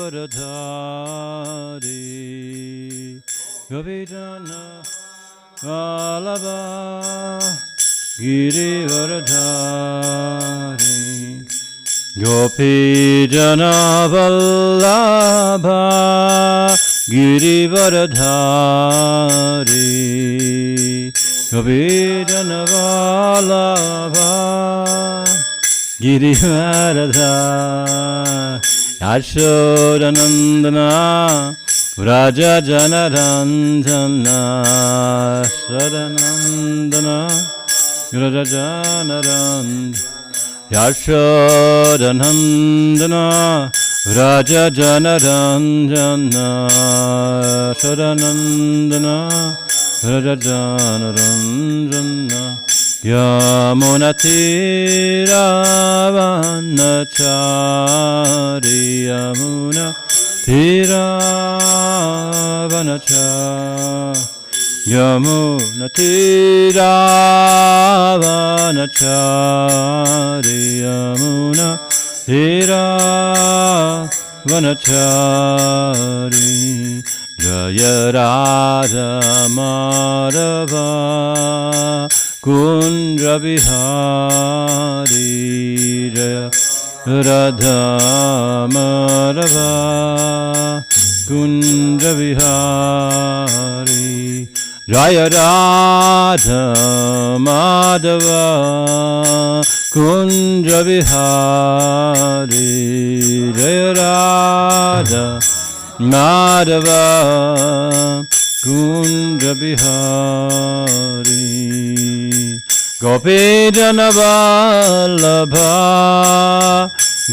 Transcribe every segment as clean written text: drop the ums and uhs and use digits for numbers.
Giridvaradhari Gopijana Vallabha Girivaradhari Gopijana Vallabha Girivaradhari Gopijana Vallabha Girivaradhari Yashodanandana Vraja Janaranjana Sadanandana Vraja Janaranjana Yashodanandana Vraja Janaranjana Sadanandana Vraja Janaranjana Yamunatira Vanachari Yamunatira Vanachari Yamunatira Vanachari Yamunatira Vanachari Jaya Radha Madhava Kunja Vihari Jaya Radha Madhava Kunja Vihari Jaya Radha Madhava Kunja Vihari Jaya Radha Madhava Kunja Vihari Gopijana Vallabha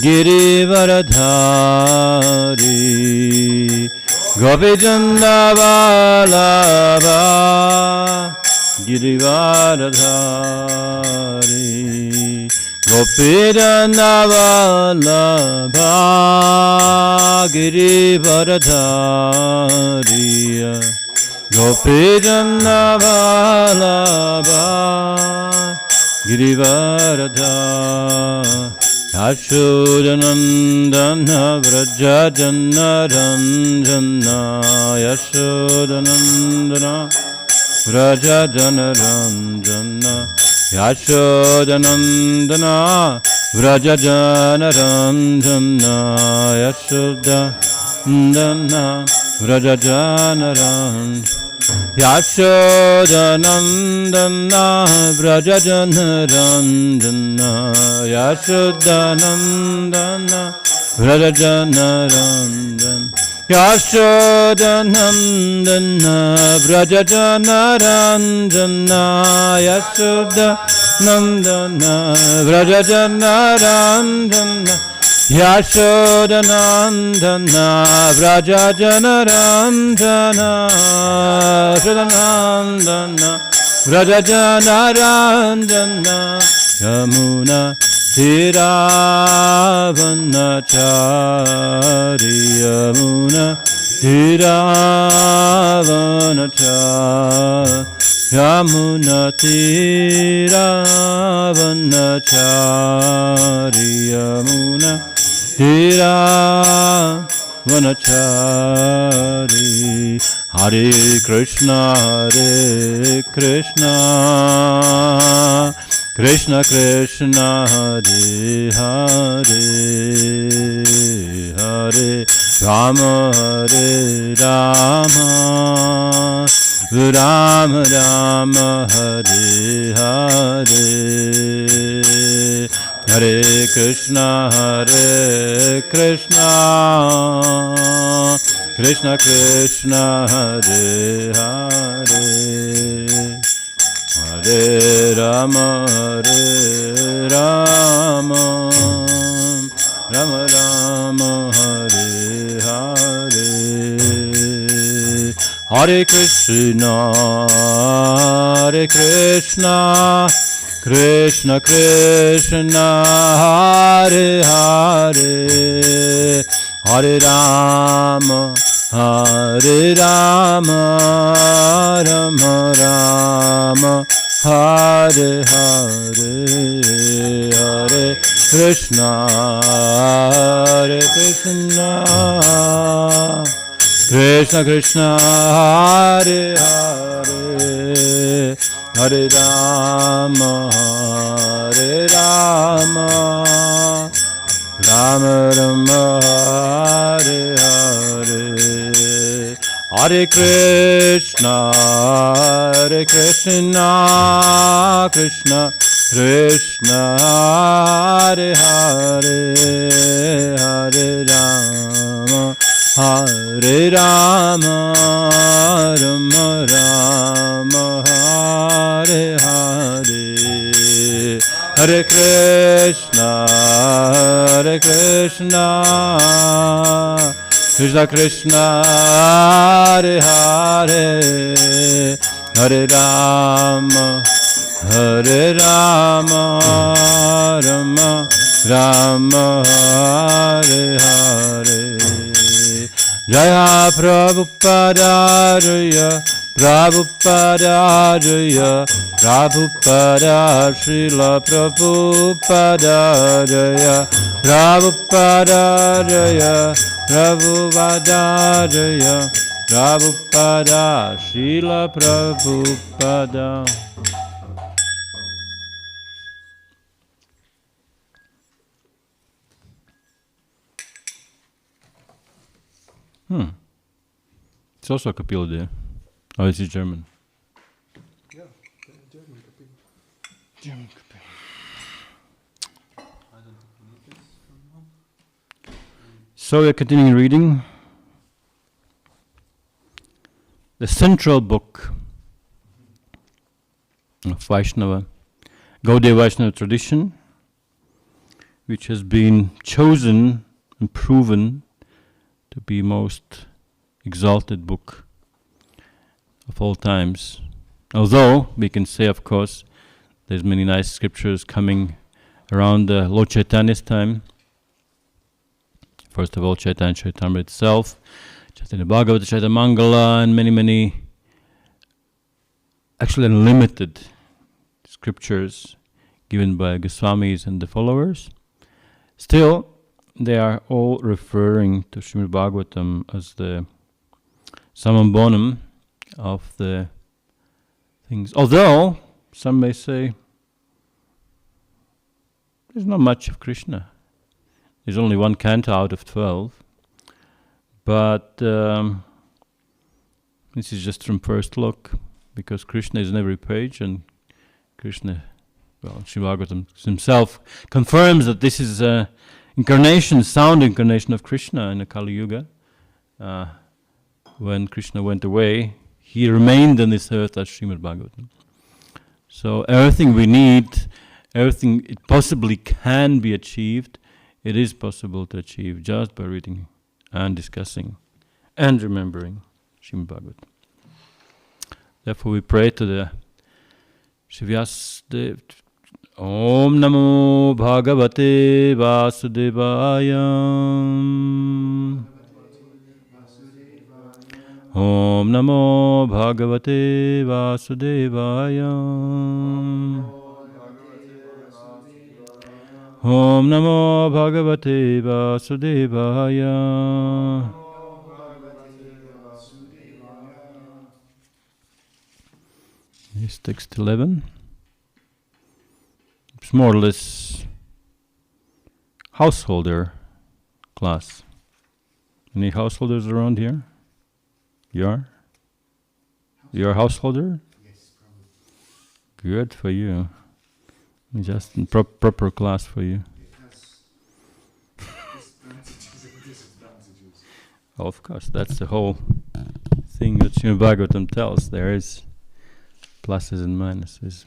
Girivaradhari Gopijana Vallabha Girivaradhari Gopijana Vallabha Girivaradhari Gopijana Vallabha Girivaradhari Yashodanandana Vraja Janaranjana Yashodanandana Vraja Janaranjana Yashodanandana Vraja Janaranjana Yashodanandana Vraja Janaranjana Yashodanandana Vraja Janaranjana Yashodanandana Vraja Janaranjana Yashodanandana Vraja Janaranjana Yashodanandana Vraja Janaranjana Yashodanandana Vraja Janaranjana Yashodanandana Vraja Janaranjana Yamuna Dhiravanachari Yamuna Dhiravanachari Yamuna Dhiravanachari Yamuna Dhiravanachari Hare Krishna Krishna Krishna Hare Hare Hare Rama Rama Rama Hare Hare Hare Krishna Krishna Krishna Hare Hare Hare Rama Rama Rama Hare Hare Hare Krishna Krishna Krishna Hare Hare Hare Rama Rama Rama Hare Hare Hare Krishna, Hare Krishna, Krishna Krishna, Hare Hare, Hare Rama, Hare Rama, Rama Rama, Hare Hare, Hare Krishna, Krishna Krishna, Hare Hare, Hare Rama, Hare Rama, Rama Rama, Hare Hare, Hare Krishna, Krishna Krishna, Hare Hare, Hare Rama, Hare Rama, Rama Rama, Hare Hare. Jaya Prabhupada, Jaya Prabhupada, Jaya Prabhupada, Srila Prabhupada, Jaya Prabhupada, Jaya Prabhupada, Jaya Prabhupada, Srila Prabhupada. It's also a Kapila there. Oh, it's German. Yeah, German Kapila. German Kapila. So we're continuing reading the central book of Vaishnava, Gaudiya Vaishnava tradition, which has been chosen and proven to be most exalted book of all times. Although we can say, of course, there's many nice scriptures coming around Lord Chaitanya's time. First of all, Chaitanya Charitamrita itself, Chaitanya Bhagavatam, Chaitanya Mangala, and many, actually unlimited scriptures given by Goswamis and the followers. Still, they are all referring to Srimad Bhagavatam as the summum bonum of the things. Although, some may say, there's not much of Krishna. There's only one canto out of 12. But this is just from first look, because Krishna is in every page, and Krishna, well, Srimad Bhagavatam himself confirms that this is a incarnation, sound incarnation of Krishna in the Kali Yuga. When Krishna went away, he remained on this earth as Srimad Bhagavatam. So everything we need, everything it possibly can be achieved, it is possible to achieve just by reading and discussing and remembering Srimad Bhagavatam. Therefore we pray to the Shivyasdev. Om Namo Bhagavate Vasudevaya. Om Namo Bhagavate Vasudevaya. Om Namo Bhagavate Vasudevaya. This text 11. It's more or less householder class. Any householders around here? You are? You're a householder? Yes, probably. Good for you. Just in proper class for you. It has advantages and disadvantages. Of course, that's the whole thing that Srimad Bhagavatam tells. There is pluses and minuses.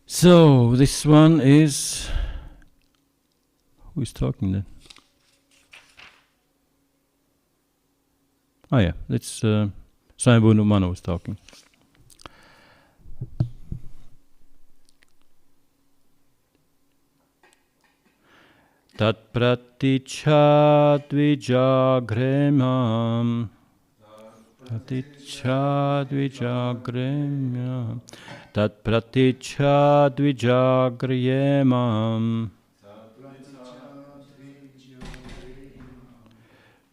So, this one is... Who is talking then? Oh yeah, it's Swami Mano was talking. Tat pratichat vijagremam Pratichadvijagremya Tat pratichadvijagriyemam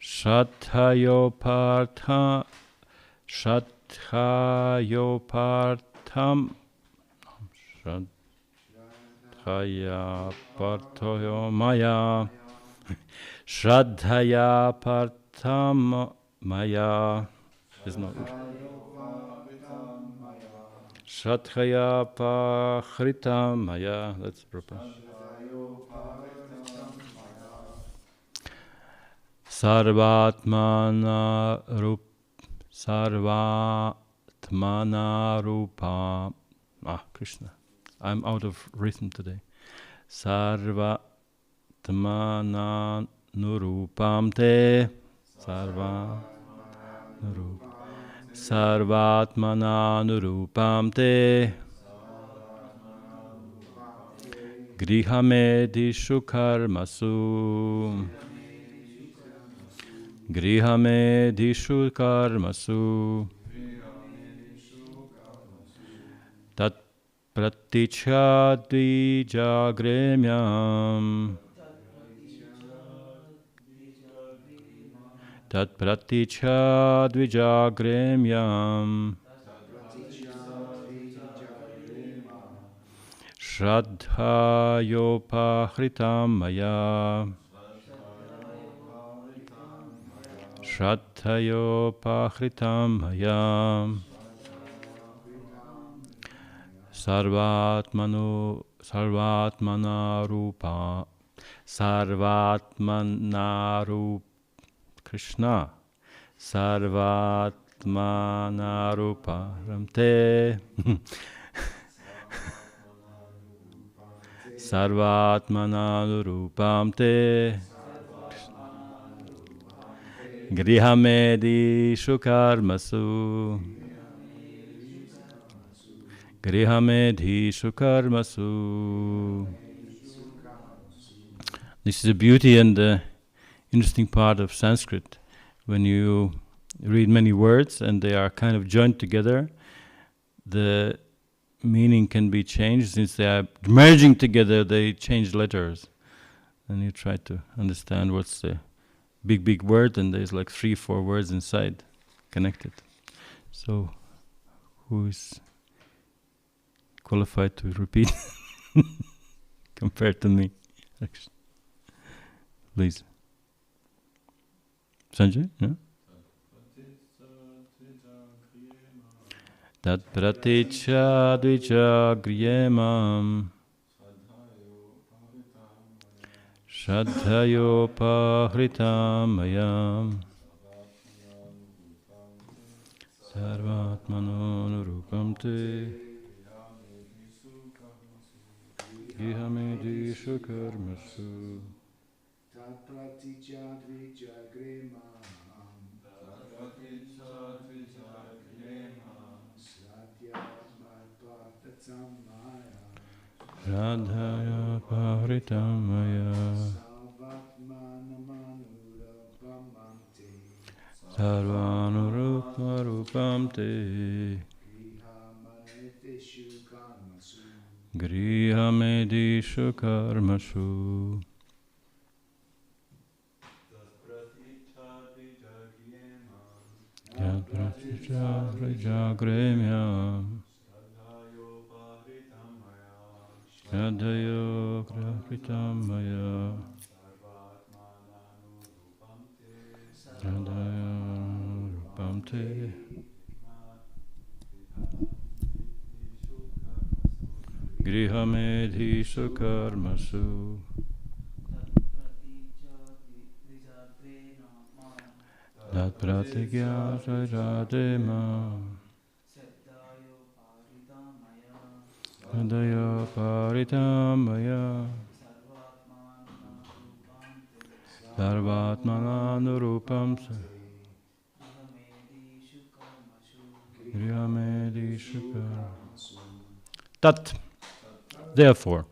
Shathayopartha Shathayopartham Shathayaparthoyo maya Shraddhayapartham maya. There's no Shraddhayapahritam maya. That's proper. Sarvatmana rupa. Krishna. I'm out of rhythm today. Sarvatmana nurupam te. Sarvatmana nurupam te. Grihamedishu karmasu. Grihamedishu karmasu. Tat pratichadvijagremyam. Tat pratichadvijagremyam. Shraddhayopahritam maya. Shraddhayopahritam maya. Sarvatmana rupa. Sarvatmana rupa. Krishna. Sarvatmana rupa ramte. Sarvatmana rupam te. Grihamedishu karmasu. Grihamedishu karmasu. This is the beauty and the interesting part of Sanskrit. When you read many words and they are kind of joined together, the meaning can be changed. Since they are merging together, they change letters. And you try to understand what's the big word, and there's like 3-4 words inside connected. So, who is qualified to repeat compared to me? Please. Sanjay? Yeah? Tat pratichadvijagriyemam Shraddhayopahritam mayam Sarvatmanonurupam te Ihamedishu karmasu Tat pratichadvijagriyemam Shraddhayopahritam maya Sarvanurupam te Grihamedishu karmasu Tat pratichadvijagremyam Shraddhayopahritam maya Shraddhayopahritam te Grihamedishu karmasu Tat pratichadvijagremyam Shraddhayopahritam maya Sarvatmananurupam Grihamedishu karmasu. Tat. Therefore.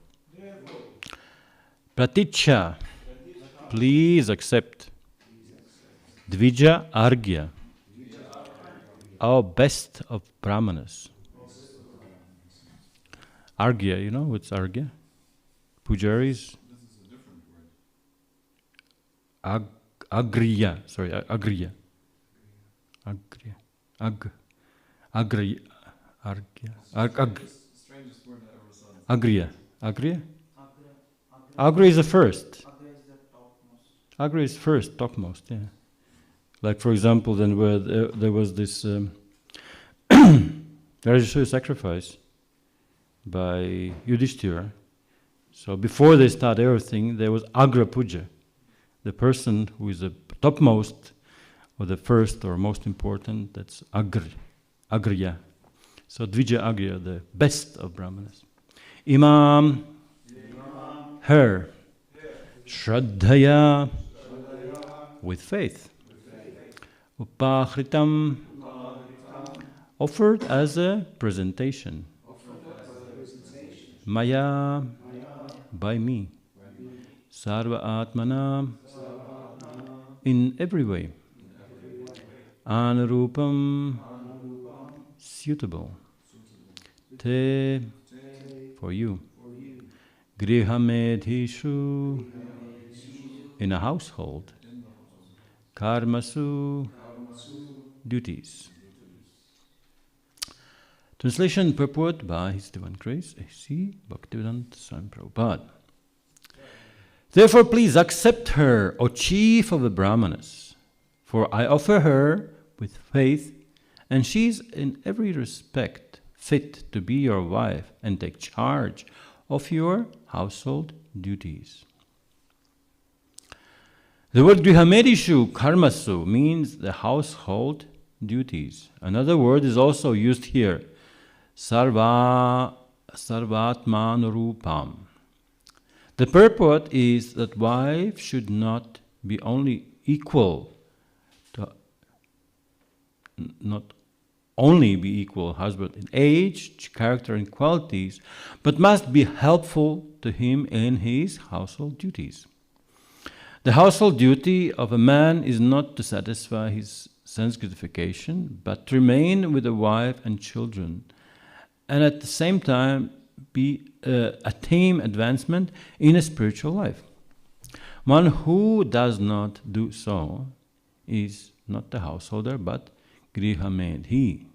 Praticha. Please accept. Dvija argya. our best of brahmanas. Argya, you know what's Argya? Pujaris. This is a different word. Agriya. Agriya. Agriya. Strangest word I ever saw. Agriya. Agriya is the first. Agriya is first, topmost, yeah. Like, for example, then where there was this Rajasuya sacrifice by Yudhishthira. So before they start everything, there was Agra Puja. The person who is the topmost, or the first or most important, that's Agriya. So Dvija Agriya, the best of brahmanas. Imam, her, Shraddhaya, with faith. Upahritam, offered as a presentation. Maya, by me. Sarva Atmana, in every way. Anurupam, suitable. Te, for you. Grihamedhishu, in a household. Karmasu, duties. Translation purport by His Divine Grace, A.C. Bhaktivedanta Swami Prabhupada. Therefore, please accept her, O chief of the Brahmanas, for I offer her with faith, and she is in every respect fit to be your wife and take charge of your household duties. The word grihamedishu, karmasu, means the household duties. Another word is also used here, sarvatmanurupam. The purport is that wife should not be only equal to husband in age, character, and qualities, but must be helpful to him in his household duties. The household duty of a man is not to satisfy his sense gratification, but to remain with the wife and children, and at the same time attain advancement in a spiritual life. One who does not do so is not the householder, but grihamedhi.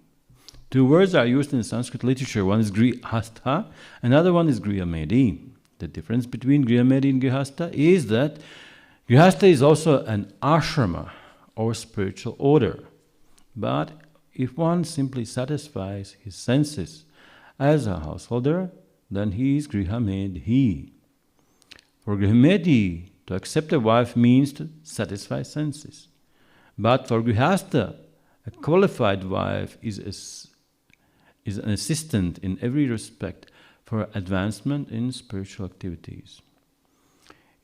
Two words are used in Sanskrit literature. One is grihastha, another one is grihamedhi. The difference between grihamedhi and grihastha is that grihastha is also an ashrama or spiritual order. But if one simply satisfies his senses as a householder, then he is grihamedhi. For grihamedhi, to accept a wife means to satisfy senses. But for grihastha, a qualified wife is an assistant in every respect for advancement in spiritual activities.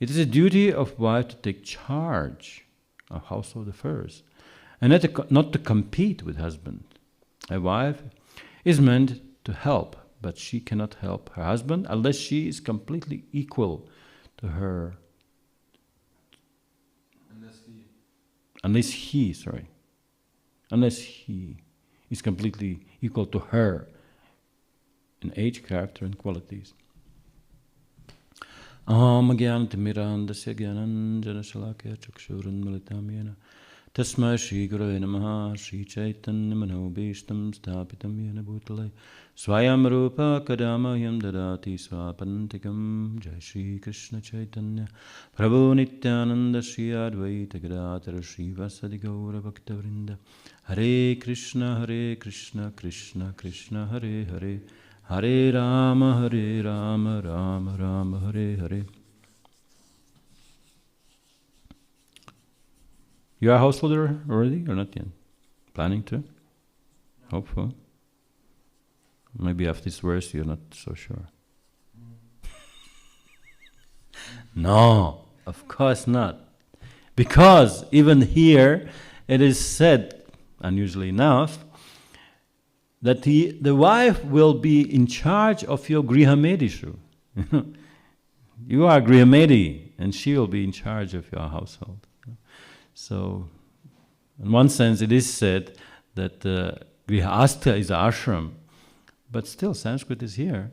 It is a duty of wife to take charge of household affairs and not to compete with husband. A wife is meant to help, but she cannot help her husband unless she is completely equal to her. Unless he is completely equal to her in age, character, and qualities. Aham jnanatimirandasya jnananjana shalakya chakshurunmilitam yena tasmai shri gurave namaha shri chaitanya manobhishtam sthapitam yena bhutale swayam rupa kadamahyam dadati swapantikam. Jai Shri Krishna Chaitanya Prabhu Nityananda Shri Advaita Gadadhara Shri Vasadi Gaura Bhaktavrinda. Hare Krishna Krishna Krishna Hare Hare, Hare Rama Rama Rama Hare Hare. You are a householder already or not yet? Planning to? Hopeful. Maybe after this verse you're not so sure. No, of course not. Because even here it is said, unusually enough, that the wife will be in charge of your grihamedishu. You are grihamedi, and she will be in charge of your household. So, in one sense, it is said that Grihastha is ashram, but still Sanskrit is here.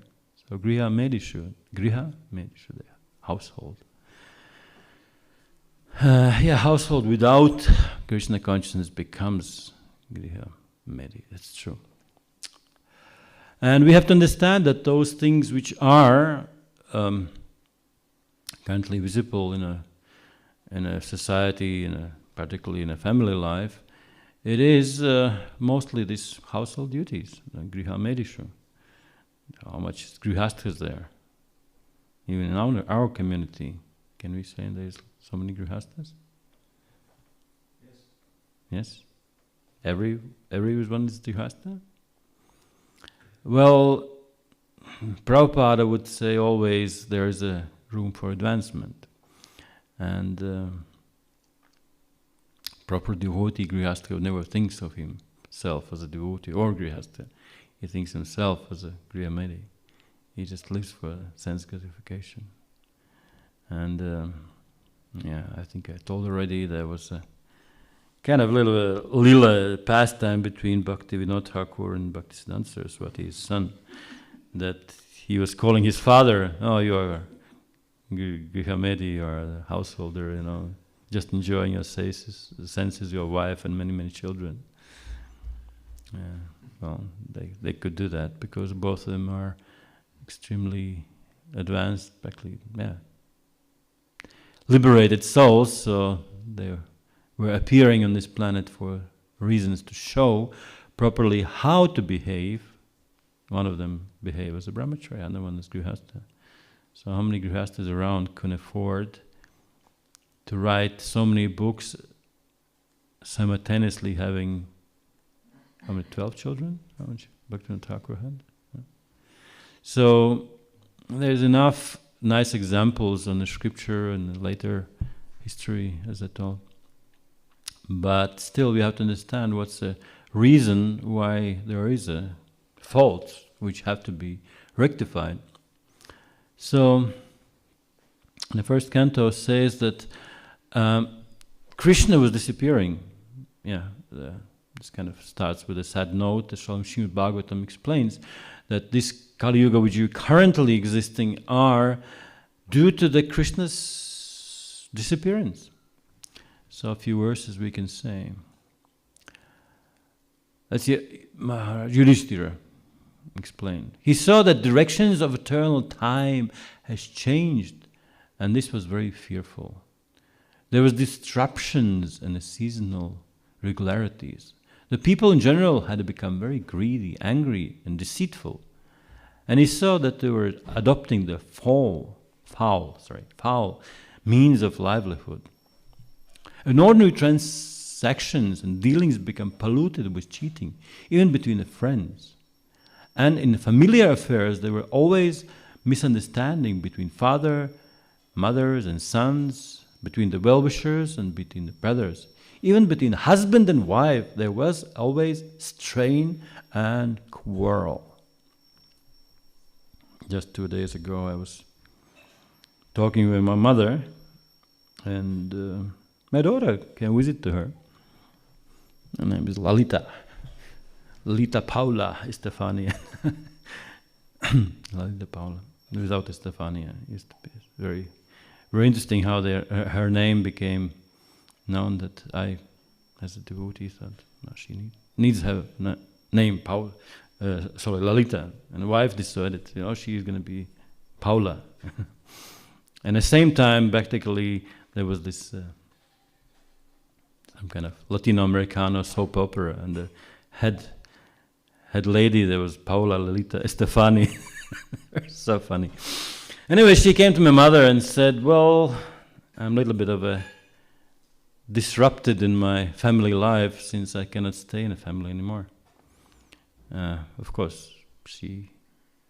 So Griha Medishu, the household. Household without Krishna consciousness becomes Griha Medi. That's true. And we have to understand that those things which are currently visible in a society, particularly in a family life, it is mostly these household duties, Griha Medishu. How much grihastha is there? Even in our community, can we say there's so many grihasthas? Yes. Everyone is grihastha? Well, Prabhupada would say always there is a room for advancement. And proper devotee grihastha never thinks of himself as a devotee or grihastha. He thinks himself as a grihamedi. He just lives for sense gratification. And I think I told already there was a kind of little lila pastime between Bhaktivinoda Thakur and Bhaktisiddhanta Saraswati, his son, that he was calling his father, "Oh, you are grihamedi, you are a householder, just enjoying your senses, your wife and many, many children." Well, they could do that because both of them are extremely advanced, actually, liberated souls, so they were appearing on this planet for reasons to show properly how to behave. One of them behave as a brahmacharya, another one is grihastha. So how many grihasthas around can afford to write so many books simultaneously having 12 children? How much Bhaktivinoda Thakur had? Yeah. So there's enough nice examples on the scripture and the later history, as I told. But still we have to understand what's the reason why there is a fault which have to be rectified. So the first canto says that Krishna was disappearing. This kind of starts with a sad note. The Srimad Bhagavatam explains that this Kali Yuga which you currently existing are due to the Krishna's disappearance. So a few verses we can say. Let's see, Yudhishthira explained. He saw that directions of eternal time has changed, and this was very fearful. There was disruptions and the seasonal regularities. The people in general had become very greedy, angry, and deceitful. And he saw that they were adopting the foul means of livelihood. And ordinary transactions and dealings become polluted with cheating, even between the friends. And in familiar affairs, there were always misunderstanding between father, mothers, and sons, between the well-wishers and between the brothers. Even between husband and wife, there was always strain and quarrel. Just 2 days ago, I was talking with my mother, and my daughter came visit to her. Her name is Lalita Paula Estefania. Lalita Paula, without Estefania. It's very, very interesting how her name became known, that I, as a devotee, thought, no, she needs to have a name, Lalita. And the wife decided, she is going to be Paula. And at the same time, practically, there was this some kind of Latino Americano soap opera, and the head lady there was Paula Lalita Estefani. So funny. Anyway, she came to my mother and said, "Well, I'm a little bit of a disrupted in my family life since I cannot stay in a family anymore." Of course, she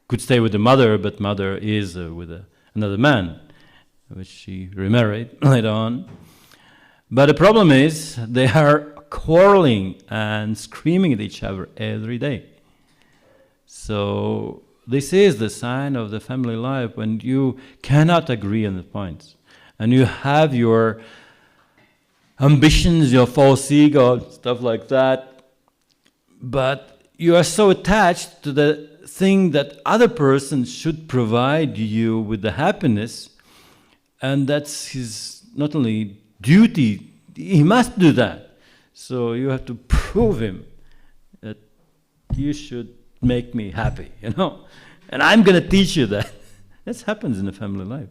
could stay with the mother, but mother is with another man, which she remarried later on. But the problem is they are quarreling and screaming at each other every day. So this is the sign of the family life, when you cannot agree on the points, and you have your ambitions, your false ego, stuff like that. but you are so attached to the thing that other person should provide you with the happiness, and that's his not only duty, he must do that. So you have to prove him that you should make me happy, and I'm going to teach you that. That happens in the family life,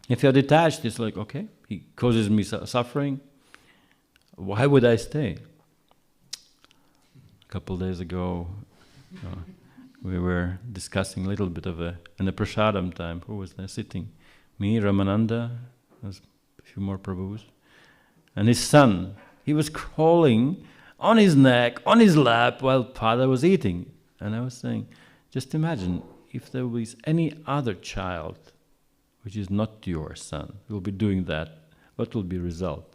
If you're detached, it's like, okay, he causes me suffering, why would I stay? A couple of days ago, we were discussing a little bit in the prasadam time. Who was there sitting? Me, Ramananda, there's a few more Prabhus, and his son. He was crawling on his neck, on his lap, while Pada was eating. And I was saying, just imagine if there was any other child which is not your son who will be doing that, what will be the result?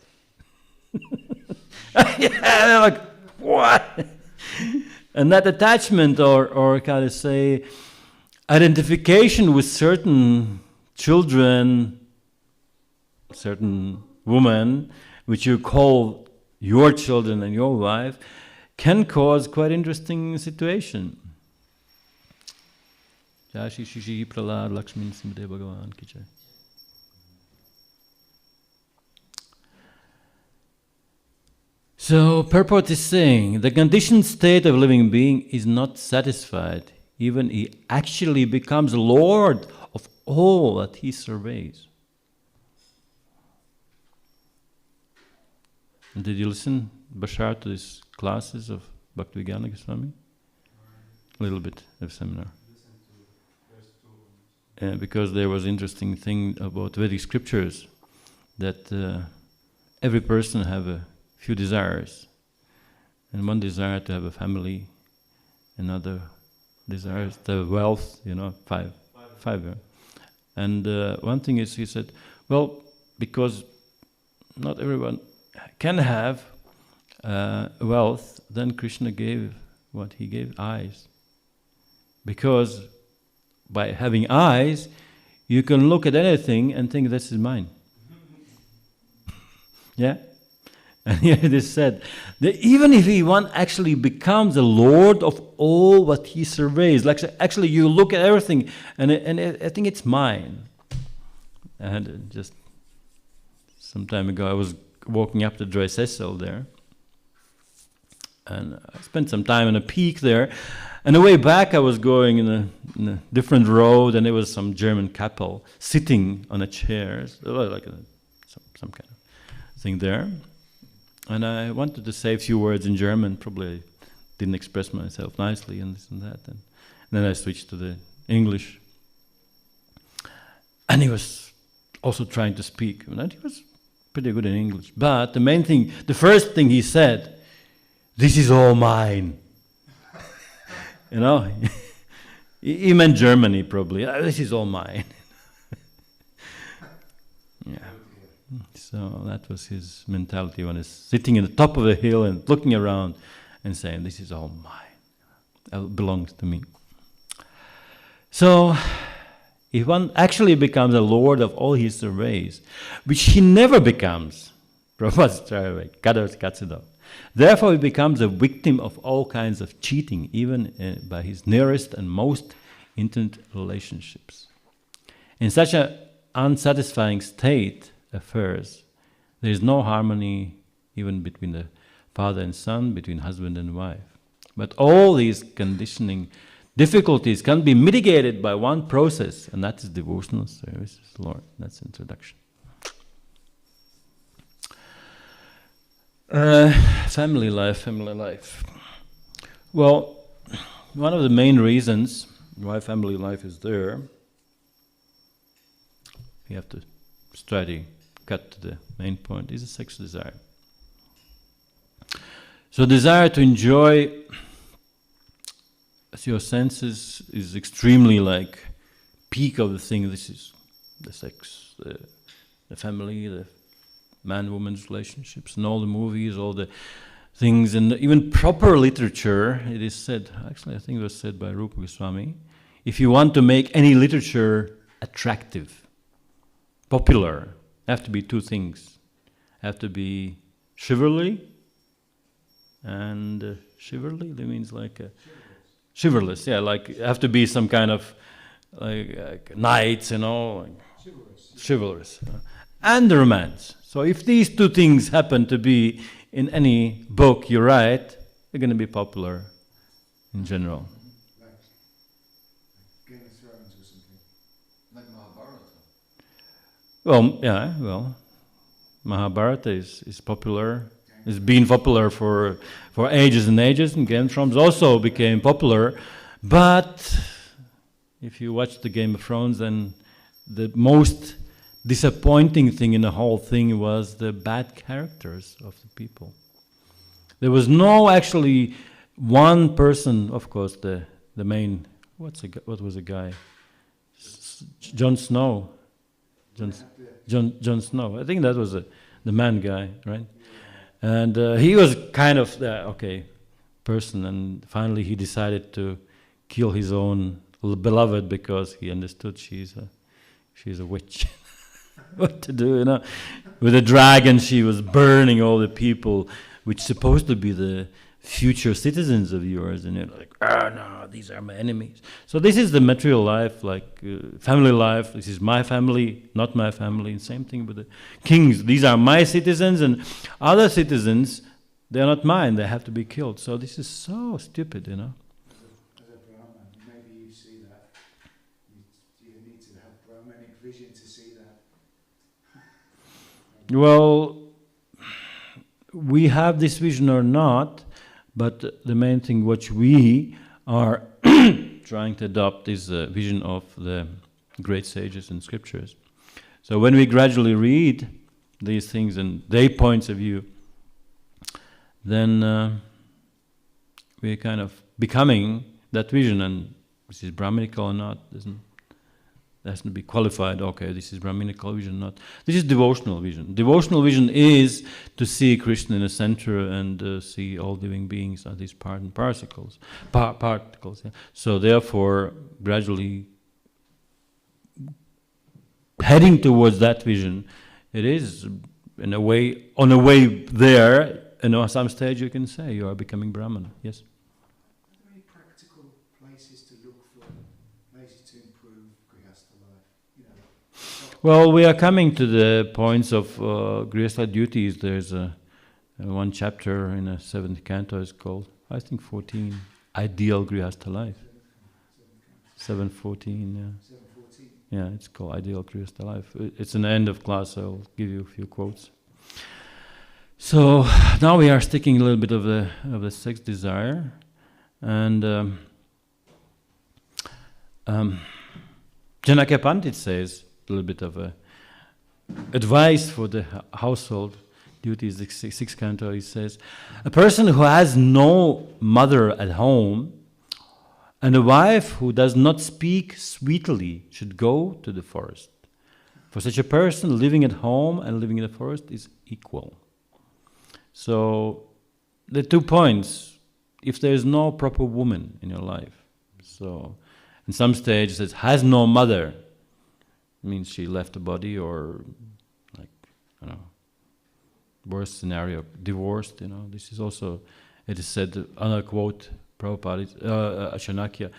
Yeah, they're like, what? And that attachment, or kind of say, identification with certain children, certain women, which you call your children and your wife, can cause quite interesting situation. Jai Shri Shri Shri Prahlad Lakshmi Simde Bhagavan Ki Jai. So, purport is saying, the conditioned state of living being is not satisfied, even he actually becomes Lord of all that he surveys. And did you listen, Bashar, to these classes of Bhaktivedanta Goswami? A little bit of seminar. Because there was interesting thing about Vedic scriptures, that every person have a few desires, and one desire to have a family, another desire to have wealth, five. And one thing is, he said, well, because not everyone can have wealth, then Krishna gave what he gave, eyes. Because by having eyes, you can look at anything and think this is mine. Yeah? And here it is said that even if one actually becomes the Lord of all what he surveys, like actually you look at everything and I think it's mine. And just some time ago I was walking up the Dry Cecil there, and I spent some time on a peak there, and the way back I was going in a different road, and there was some German couple sitting on a chair, like some kind of thing there. And I wanted to say a few words in German, probably didn't express myself nicely and this and that. And then I switched to the English. And he was also trying to speak. And he was pretty good in English. But the main thing, the first thing he said, this is all mine. He meant Germany probably. This is all mine. Yeah. So that was his mentality when he's sitting in the top of the hill and looking around and saying, this is all mine. It belongs to me. So, if one actually becomes a lord of all he surveys, which he never becomes, therefore he becomes a victim of all kinds of cheating, even by his nearest and most intimate relationships. In such an unsatisfying state affairs, there is no harmony even between the father and son, between husband and wife. But all these conditioning difficulties can be mitigated by one process, and that is devotional service to the Lord. That's the introduction. Family life. Well, one of the main reasons why family life is there, we have to study, cut to the main point, is a sex desire. So desire to enjoy your senses is extremely like peak of the thing. This is the sex, the family, the man-woman's relationships, and all the movies, all the things, and even proper literature. It is said, actually I think it was said by Rupa Goswami, if you want to make any literature attractive, popular, have to be two things. Have to be chivalry and chivalry means like chivalrous. Yeah, like you have to be some kind of like knights, like chivalrous, and the romance. So if these two things happen to be in any book you write, they're going to be popular in general. Like Game of Thrones or something. Like Mahabharata. Well, Mahabharata is popular. It's been popular for ages and ages, and Game of Thrones also became popular. But if you watch the Game of Thrones, then the most disappointing thing in the whole thing was the bad characters of the people. There was no actually one person, of course, the main, what was the guy? Jon Snow. Jon Snow. I think that was the man guy, right? And he was kind of the person, and finally he decided to kill his own beloved because he understood she's a witch. What to do, With a dragon, she was burning all the people, which supposed to be the future citizens of yours, and you're like, no, these are my enemies. So this is the material life, like family life. This is my family, not my family. And same thing with the kings. These are my citizens, and other citizens, they're not mine. They have to be killed. So this is so stupid, As a Brahman, maybe you see that. You need to have Brahmanic vision to see that. Well, we have this vision or not, but the main thing which we are trying to adopt is the vision of the great sages and scriptures. So when we gradually read these things and their points of view, then we're kind of becoming that vision, and this is Brahminical or not, has to be qualified. Okay, this is Brahminical vision, not. This is devotional vision. Devotional vision is to see Krishna in the center and see all living beings as these part and particles. Yeah. So therefore, gradually heading towards that vision, it is in a way, on a way there. At some stage, you can say you are becoming Brahman. Yes. Are there any practical places to look for, places to improve Grihastha life? Well, we are coming to the points of Grihastha duties. There's one chapter in a 7th canto is called, I think, 14, Ideal Grihastha Life. 7:14, yeah. 7:14. Yeah, it's called Ideal Grihastha Life. It's an end of class, so I'll give you a few quotes. So now we are sticking a little bit of the sex desire, and Janaka Pandit says a little bit of advice for the household duties. The 6th canto, he says, a person who has no mother at home and a wife who does not speak sweetly should go to the forest. For such a person, living at home and living in the forest is equal. So, the 2 points, if there is no proper woman in your life, so in some stage it says, has no mother, it means she left the body, or worst scenario, divorced, this is also, it is said, another quote, Prabhupada, Chanakya,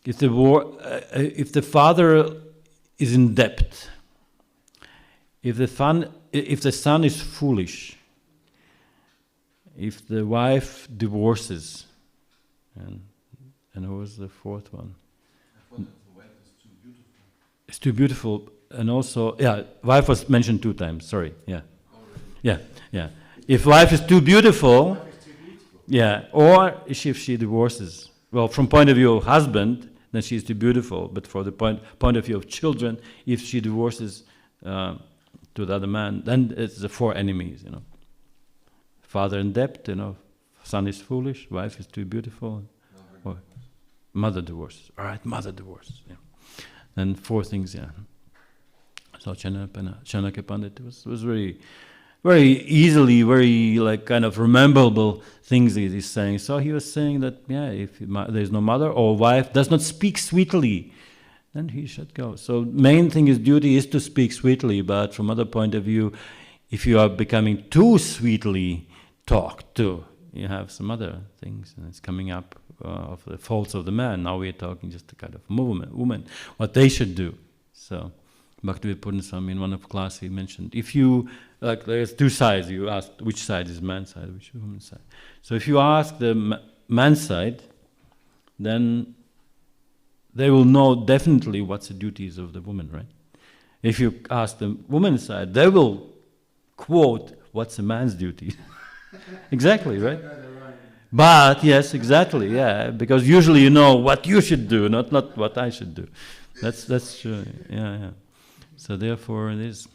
if the father is in debt, if the son is foolish, if the wife divorces, and what was the 4th one? The wife is too beautiful. It's too beautiful, and also, wife was mentioned 2 times. Sorry, yeah, yeah. If wife is too beautiful, or if she divorces. Well, from point of view of husband, then she is too beautiful. But for the point of view of children, if she divorces to the other man, then it's the 4 enemies. Father in debt, son is foolish, wife is too beautiful, or mother divorces. All right, mother divorces. Yeah. And 4 things, yeah. So Chanakya Pandit was very, very easily, very kind of rememberable things he is saying. So he was saying that, if there is no mother or wife does not speak sweetly, then he should go. So main thing is duty is to speak sweetly, but from other point of view, if you are becoming too sweetly talked to, you have some other things, and it's coming up of the faults of the man. Now we're talking just the kind of woman, what they should do. So, Bhaktivedanta Swami in one of the class he mentioned, if you, like there's two sides, you ask which side is man's side, which is woman's side. So if you ask the man's side, then they will know definitely what's the duties of the woman, right? If you ask the woman's side, they will quote what's a man's duty. Exactly, right? But yes, exactly, yeah, because usually you know what you should do, not what I should do. That's true. Yeah. So therefore, it is.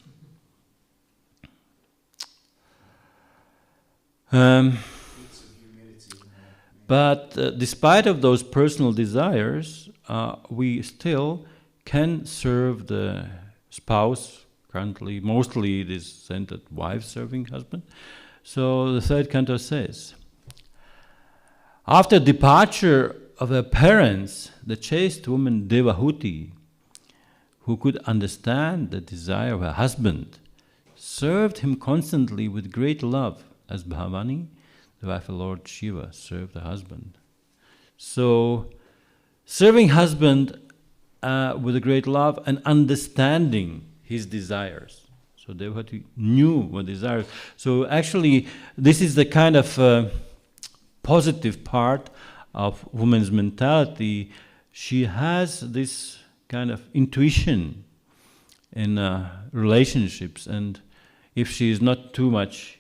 But despite of those personal desires, we still can serve the spouse. Currently, mostly it is centered wife serving husband. So the third canto says, after departure of her parents, the chaste woman Devahuti, who could understand the desire of her husband, served him constantly with great love, as Bhavani, the wife of Lord Shiva, served the husband. So, serving husband with a great love and understanding his desires. So Devahuti knew what desires. So actually, this is the kind of positive part of woman's mentality. She has this kind of intuition in relationships, and if she is not too much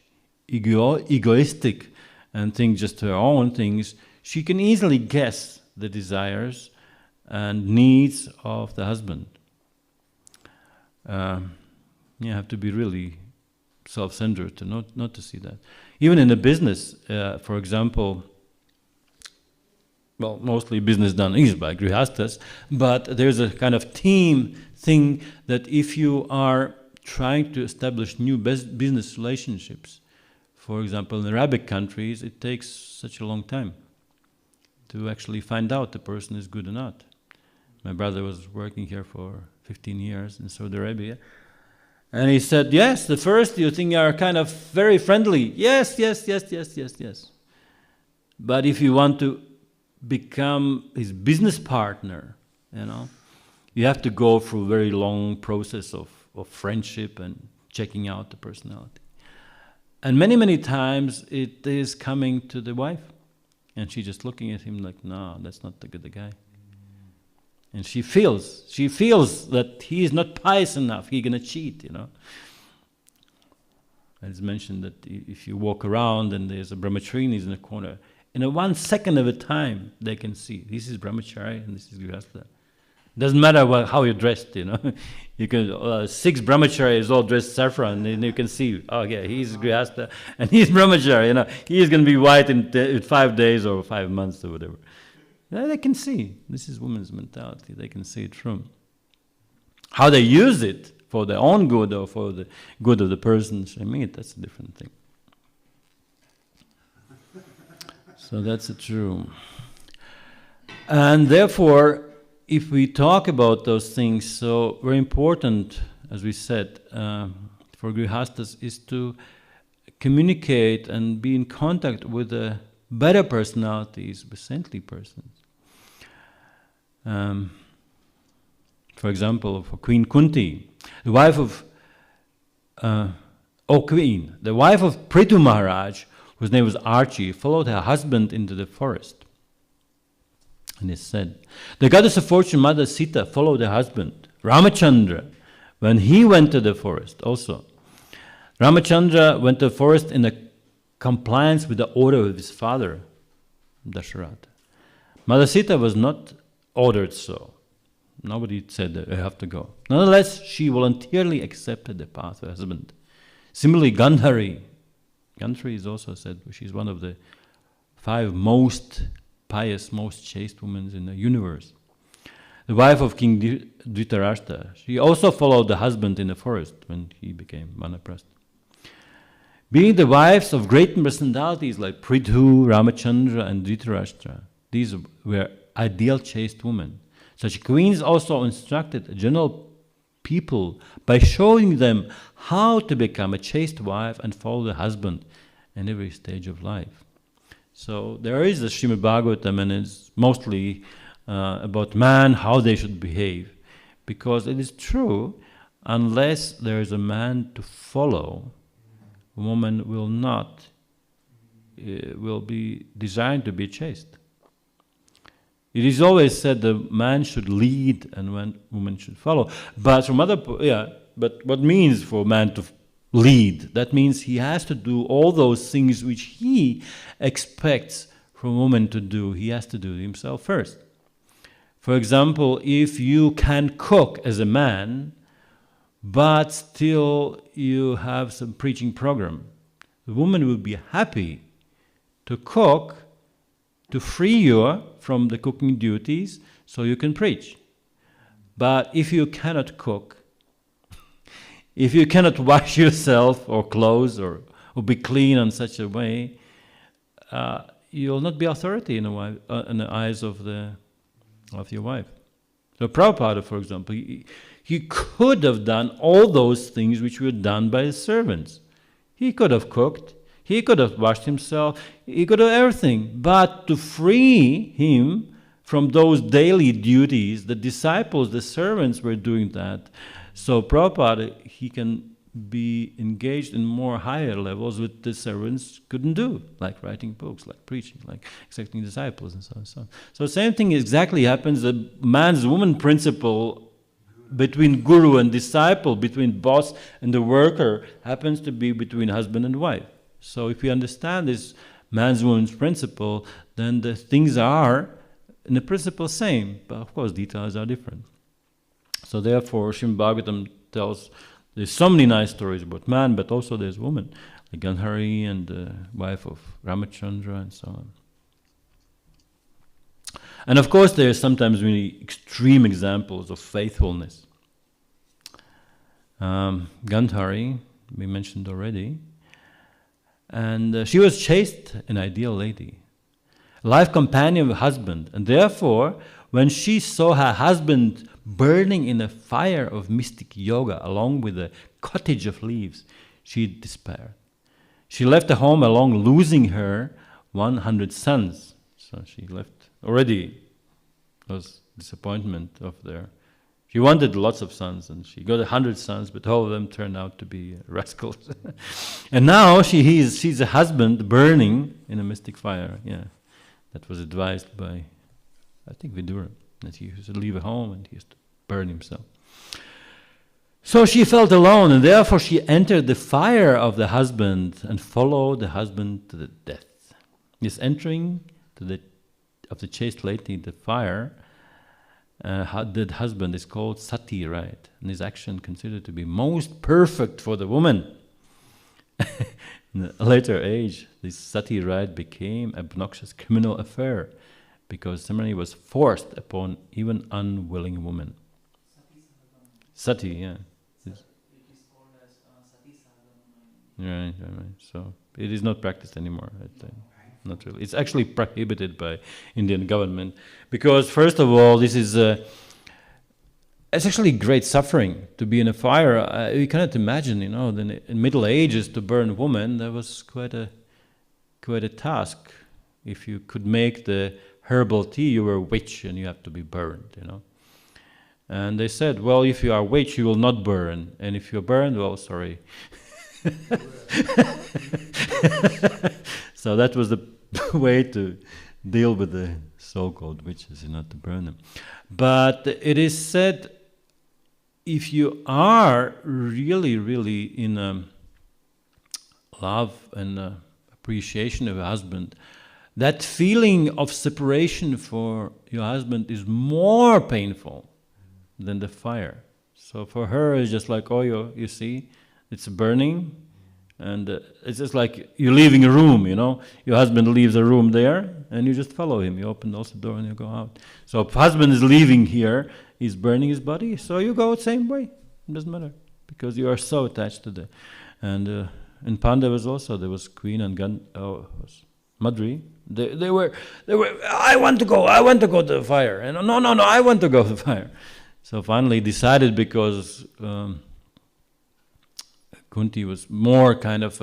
egoistic and think just her own things, she can easily guess the desires and needs of the husband. You have to be really self-centered to not to see that. Even in a business, for example, well, mostly business done is by grihastas, but there's a kind of team thing that if you are trying to establish new business relationships, for example, in Arabic countries, it takes such a long time to actually find out the person is good or not. My brother was working here for 15 years in Saudi Arabia, and he said, yes, the first you think are kind of very friendly. Yes. But if you want to become his business partner, you have to go through a very long process of friendship and checking out the personality. And many times it is coming to the wife, and she's just looking at him like, no, that's not the good guy. And she feels that he is not pious enough, he's gonna cheat, It's mentioned that if you walk around and there's a brahmacharini in the corner, in a 1 second of a time they can see this is brahmachari and this is grihastha. Doesn't matter how you're dressed, You can 6 brahmacharis all dressed saffron, and you can see, oh yeah, he's grihastha and he's brahmachari. He's going to be white in 5 days or 5 months or whatever. They can see. This is women's mentality. They can see it from. How they use it for their own good or for the good of the person they meet, that's a different thing. So that's true. And therefore, if we talk about those things, so very important, as we said, for grihastas is to communicate and be in contact with the better personalities, the saintly persons. For example, for Queen Kunti, the wife of the wife of Prithu Maharaj, whose name was Archie, followed her husband into the forest. And it said, the goddess of fortune, Mother Sita, followed her husband, Ramachandra, when he went to the forest also. Ramachandra went to the forest in compliance with the order of his father, Dasharatha. Mother Sita was not ordered so. Nobody said that you have to go. Nonetheless, she voluntarily accepted the path of her husband. Similarly, Gandhari is also said, she's one of the 5 most pious, most chaste women in the universe. The wife of King Dhritarashtra, she also followed the husband in the forest when he became Vanaprastha. Being the wives of great personalities like Prithu, Ramachandra and Dhritarashtra, these were ideal chaste women. Such queens also instructed general people by showing them how to become a chaste wife and follow the husband in every stage of life. So there is a Srimad Bhagavatam, and it's mostly about man, how they should behave. Because it is true, unless there is a man to follow, a woman will not, will be designed to be chaste. It is always said the man should lead and woman should follow. But from other, but what means for man to lead? That means he has to do all those things which he expects from woman to do. He has to do himself first. For example, if you can cook as a man, but still you have some preaching program, the woman will be happy to cook, to free you from the cooking duties so you can preach. But if you cannot cook, if you cannot wash yourself or clothes or be clean in such a way, you will not be authority in the eyes of your wife. So Prabhupada, for example, he could have done all those things which were done by his servants. He could have cooked, he could have washed himself, he could have everything. But to free him from those daily duties, the disciples, the servants were doing that. So Prabhupada, he can be engaged in more higher levels which the servants couldn't do, like writing books, like preaching, like accepting disciples, and so on and so on. So same thing exactly happens, the man's-woman principle between guru and disciple, between boss and the worker, happens to be between husband and wife. So if we understand this man's-woman's principle, then the things are in the principle same, but of course details are different. So therefore Srimad Bhagavatam tells there's so many nice stories about man, but also there's woman, like Gandhari and the wife of Ramachandra and so on. And of course there are sometimes really extreme examples of faithfulness. Gandhari, we mentioned already, and she was chaste, an ideal lady, life companion of her husband, and therefore when she saw her husband burning in a fire of mystic yoga along with a cottage of leaves, she despaired. She left the home along, losing her 100 sons. So she left already. Was disappointment of their. She wanted lots of sons, and she got 100 sons, but all of them turned out to be rascals. And now she sees a husband burning in a mystic fire. Yeah, that was advised by, I think, Vidura, that he used to leave a home and he used to burn himself. So she felt alone, and therefore she entered the fire of the husband and followed the husband to the death. This entering of the chaste lady, the fire, the husband is called sati, right? And his action considered to be most perfect for the woman. In a later age, this sati rite became an obnoxious criminal affair because ceremony was forced upon even unwilling women. Sati, yeah. It is called as sati sadhana. Right. So it is not practiced anymore. Not really. It's actually prohibited by Indian government because, first of all, this is it's actually great suffering to be in a fire. You cannot imagine, in Middle Ages to burn a woman. That was quite a task. If you could make the herbal tea, you were a witch and you have to be burned. And they said, well, if you are a witch, you will not burn, and if you're burned, well, sorry. So that was the way to deal with the so-called witches, to burn them. But it is said, if you are really, really in love and appreciation of your husband, that feeling of separation for your husband is more painful than the fire. So for her, it's just like, oh, you see, it's burning. And it's just like you're leaving a room, Your husband leaves a room there, and you just follow him. You open also the door and you go out. So if husband is leaving here, he's burning his body, so you go the same way. It doesn't matter, because you are so attached to the... And in Pandavas also, there was Queen and Madri. They were, I want to go to the fire. And no, I want to go to the fire. So finally decided, because... Kunti was more kind of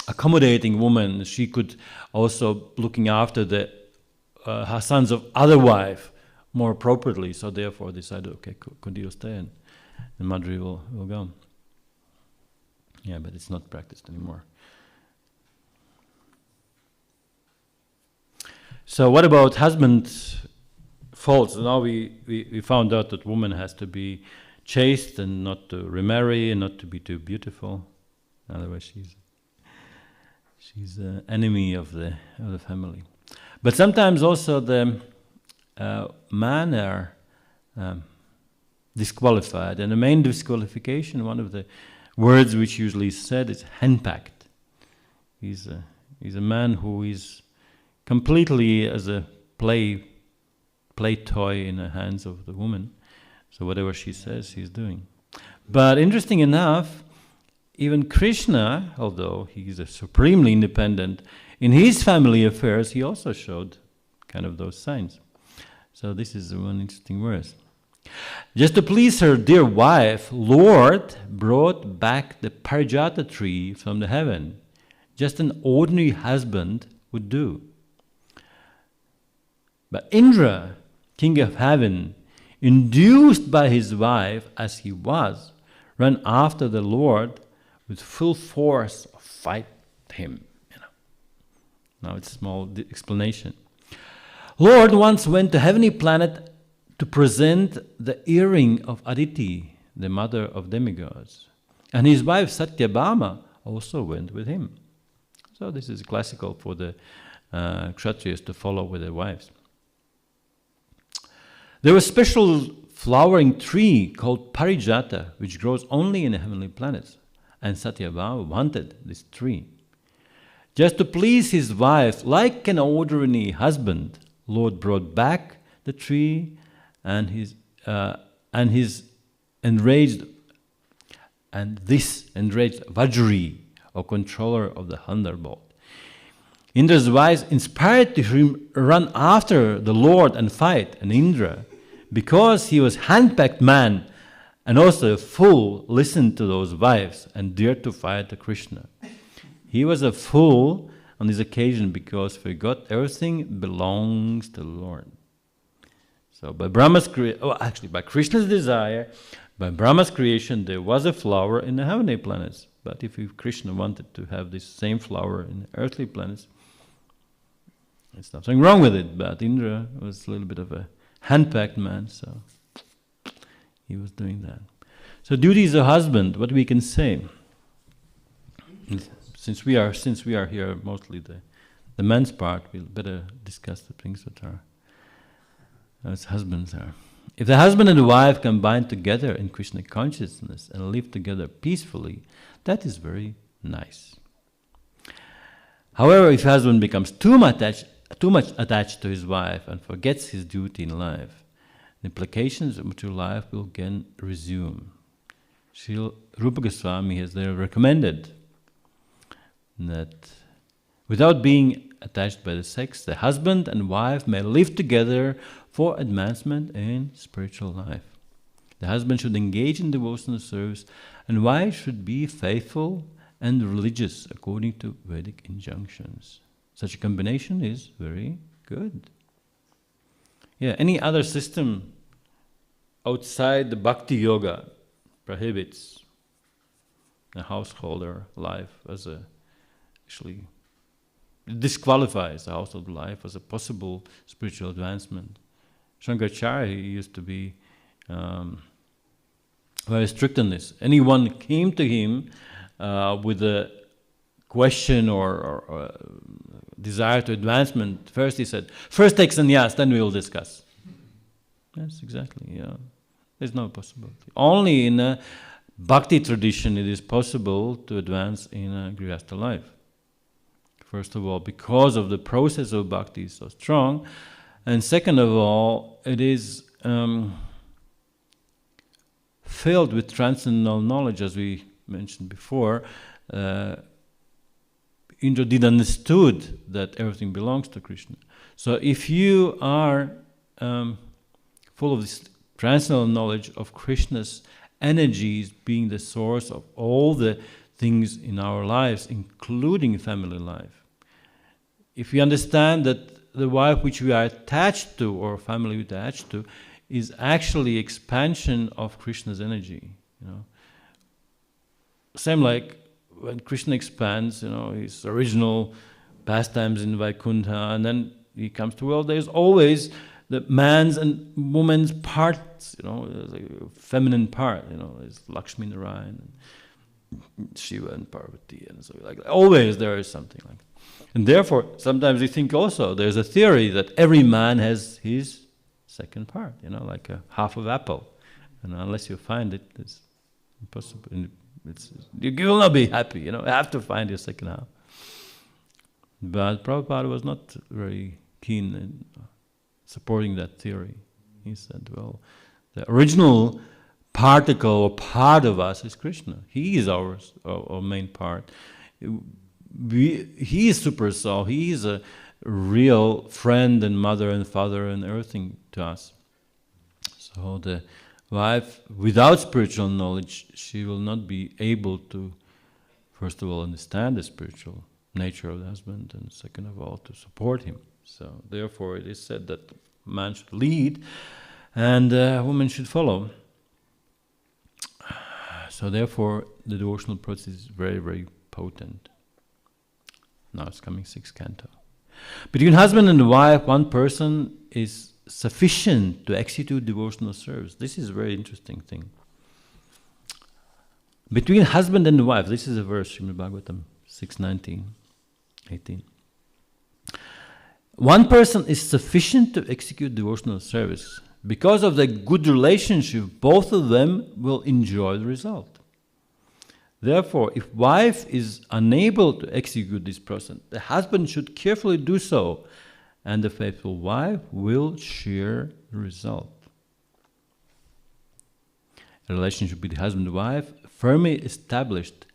accommodating woman. She could also looking after the her sons of other wife more appropriately. So therefore decided, okay, Kunti will stay and Madhuri will go. Yeah, but it's not practiced anymore. So what about husband's faults? Now we found out that woman has to be chaste and not to remarry and not to be too beautiful. Otherwise she's an enemy of the family. But sometimes also the men are disqualified. And the main disqualification, one of the words which usually is said, is henpacked. He's a man who is completely as a play toy in the hands of the woman. So whatever she says, he's doing. But interesting enough, even Krishna, although he's a supremely independent, in his family affairs, he also showed kind of those signs. So this is one interesting verse. Just to please her dear wife, Lord brought back the parijata tree from the heaven. Just an ordinary husband would do. But Indra, king of heaven, induced by his wife as he was, ran after the Lord with full force to fight him. Now it's a small explanation. Lord once went to heavenly planet to present the earring of Aditi, the mother of demigods. And his wife Satyabhama also went with him. So this is classical for the Kshatriyas to follow with their wives. There was a special flowering tree called Parijata, which grows only in the heavenly planets. And Satyabhama wanted this tree. Just to please his wife, like an ordinary husband, Lord brought back the tree and his enraged Vajri, or controller of the thunderbolt. Indra's wives inspired him to run after the Lord and fight, and Indra, because he was hand-packed man and also a fool, listened to those wives and dared to fight the Krishna. He was a fool on this occasion because forgot everything belongs to the Lord. So by by Krishna's desire, by Brahma's creation, there was a flower in the heavenly planets. But if Krishna wanted to have this same flower in the earthly planets, there's nothing wrong with it. But Indra was a little bit of a hand-packed man, so he was doing that. So duty as a husband, what we can say, since we are here mostly the men's part, we'll better discuss the things that are as husbands are. If the husband and the wife combine together in Krishna consciousness and live together peacefully, that is very nice. However, if husband becomes too much attached to his wife and forgets his duty in life, the implications of material life will again resume. Srila Rupa Goswami has there recommended that without being attached by the sex, the husband and wife may live together for advancement in spiritual life. The husband should engage in devotional service, and wife should be faithful and religious according to Vedic injunctions. Such a combination is very good. Yeah, any other system outside the Bhakti Yoga prohibits a householder life actually disqualifies the household life as a possible spiritual advancement. Shankaracharya used to be very strict on this. Anyone came to him with a question or desire to advancement, first he said, first take sannyas, then we will discuss. Yes, exactly, yeah. There's no possibility. Only in a bhakti tradition it is possible to advance in a grihastha life. First of all, because of the process of bhakti is so strong, and second of all, it is filled with transcendental knowledge, as we mentioned before. Indra did understood that everything belongs to Krishna. So if you are full of this transcendental knowledge of Krishna's energies being the source of all the things in our lives, including family life. If we understand that the wife which we are attached to, or family attached to, is actually expansion of Krishna's energy, Same like when Krishna expands, his original pastimes in Vaikuntha, and then he comes to world, there's always the man's and woman's parts, like a feminine part, there's Lakshmi Narayan, and Shiva and Parvati, and so like always there is something like that. And therefore, sometimes we think also there's a theory that every man has his second part, like a half of apple, and unless you find it, it's impossible. You will not be happy, you have to find your second half. But Prabhupada was not very keen in supporting that theory. He said, well, the original particle or part of us is Krishna. He is our main part. He is super soul. He is a real friend and mother and father and everything to us. So the wife, without spiritual knowledge, she will not be able to, first of all, understand the spiritual nature of the husband, and second of all, to support him. So therefore it is said that man should lead and woman should follow. So therefore the devotional process is very, very potent. Now it's coming 6th canto. Between husband and wife, one person is sufficient to execute devotional service. This is a very interesting thing. Between husband and wife, this is a verse, Srimad Bhagavatam 6:19, 18. One person is sufficient to execute devotional service. Because of the good relationship, both of them will enjoy the result. Therefore, if wife is unable to execute this process, the husband should carefully do so, and the faithful wife will share the result. A relationship with the husband and wife firmly established,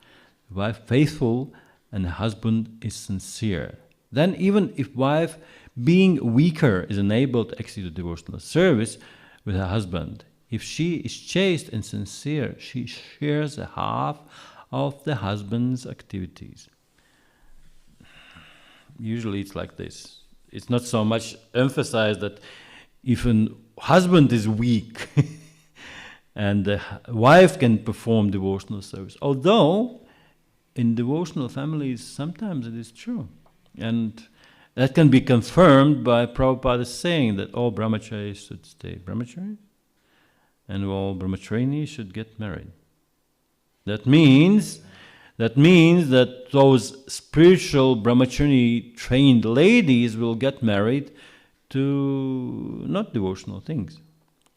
the wife faithful and the husband is sincere. Then even if wife, being weaker, is unable to execute devotional service with her husband, if she is chaste and sincere, she shares a half of the husband's activities. Usually it's like this. It's not so much emphasized that if a husband is weak and the wife can perform devotional service, although in devotional families sometimes it is true. And that can be confirmed by Prabhupada saying that all brahmacharis should stay brahmacharis and all brahmacharinis should get married. That means that those spiritual brahmachari trained ladies will get married to not devotional things.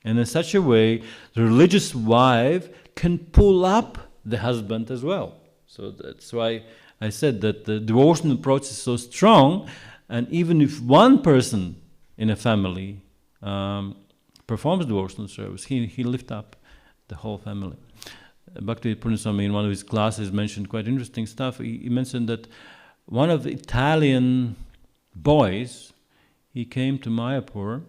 And in such a way, the religious wife can pull up the husband as well. So that's why I said that the devotional approach is so strong, and even if one person in a family performs devotional service, he lifts up the whole family. Bhakti Purnaswami in one of his classes mentioned quite interesting stuff. He mentioned that one of the Italian boys, he came to Mayapur,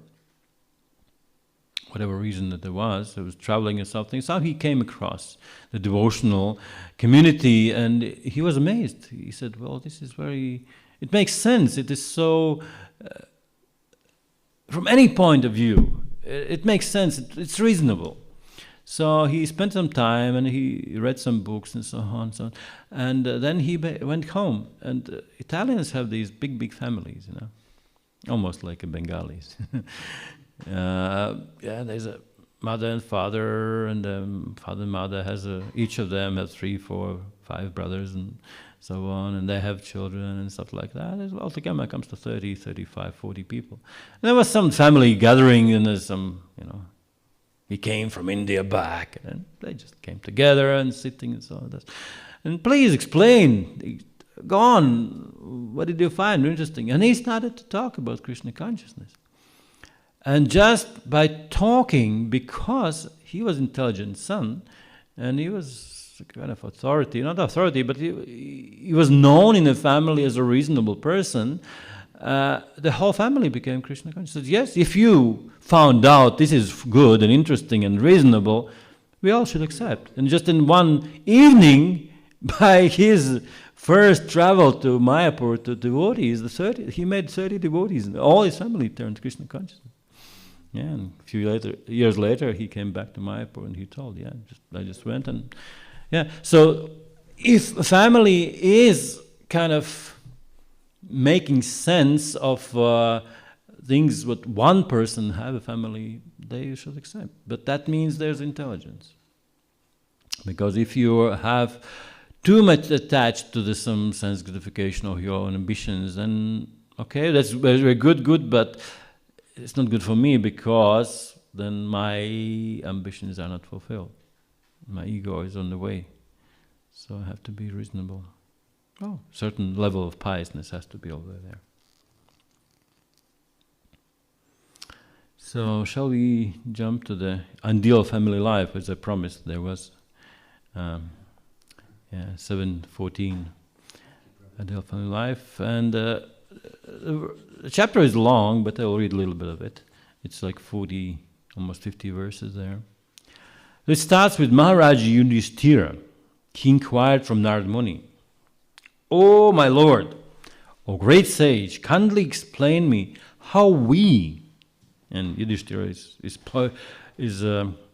whatever reason that there was, he was traveling or something, so he came across the devotional community and he was amazed. He said, well, this is it makes sense. It is so, from any point of view, it makes sense. It's reasonable. So he spent some time and he read some books and so on and so on. And then he went home. And Italians have these big, big families, almost like a Bengalis. There's a mother and father, and father and mother each of them have 3, 4, 5 brothers and so on, and they have children and stuff like that. Altogether it comes to 30, 35, 40 people. And there was some family gathering, and there's some, he came from India back, and they just came together and sitting and so on. And please explain, go on, what did you find interesting? And he started to talk about Krishna consciousness. And just by talking, because he was intelligent son, and he was kind of authority, not authority, but he was known in the family as a reasonable person, the whole family became Krishna conscious. Yes, if you found out this is good and interesting and reasonable, we all should accept. And just in one evening, by his first travel to Mayapur to devotees, he made 30 devotees, and all his family turned Krishna consciousness. Yeah, and a few years later, he came back to Mayapur and he told, I just went and, So if a family is kind of making sense of things what one person have a family, they should accept. But that means there's intelligence. Because if you have too much attached to some sense gratification of your own ambitions, then okay, that's very, very good, but it's not good for me because then my ambitions are not fulfilled. My ego is on the way. So I have to be reasonable. Certain level of piousness has to be over there. So shall we jump to the ideal family life, as I promised there was 7:14 ideal family life, and the chapter is long, but I'll read a little bit of it. It's like 40, almost 50 verses there. It starts with Maharaj Yudhishthira. He inquired from Narad Muni, "O my lord, O great sage, kindly explain me how we," and Yudhishthira is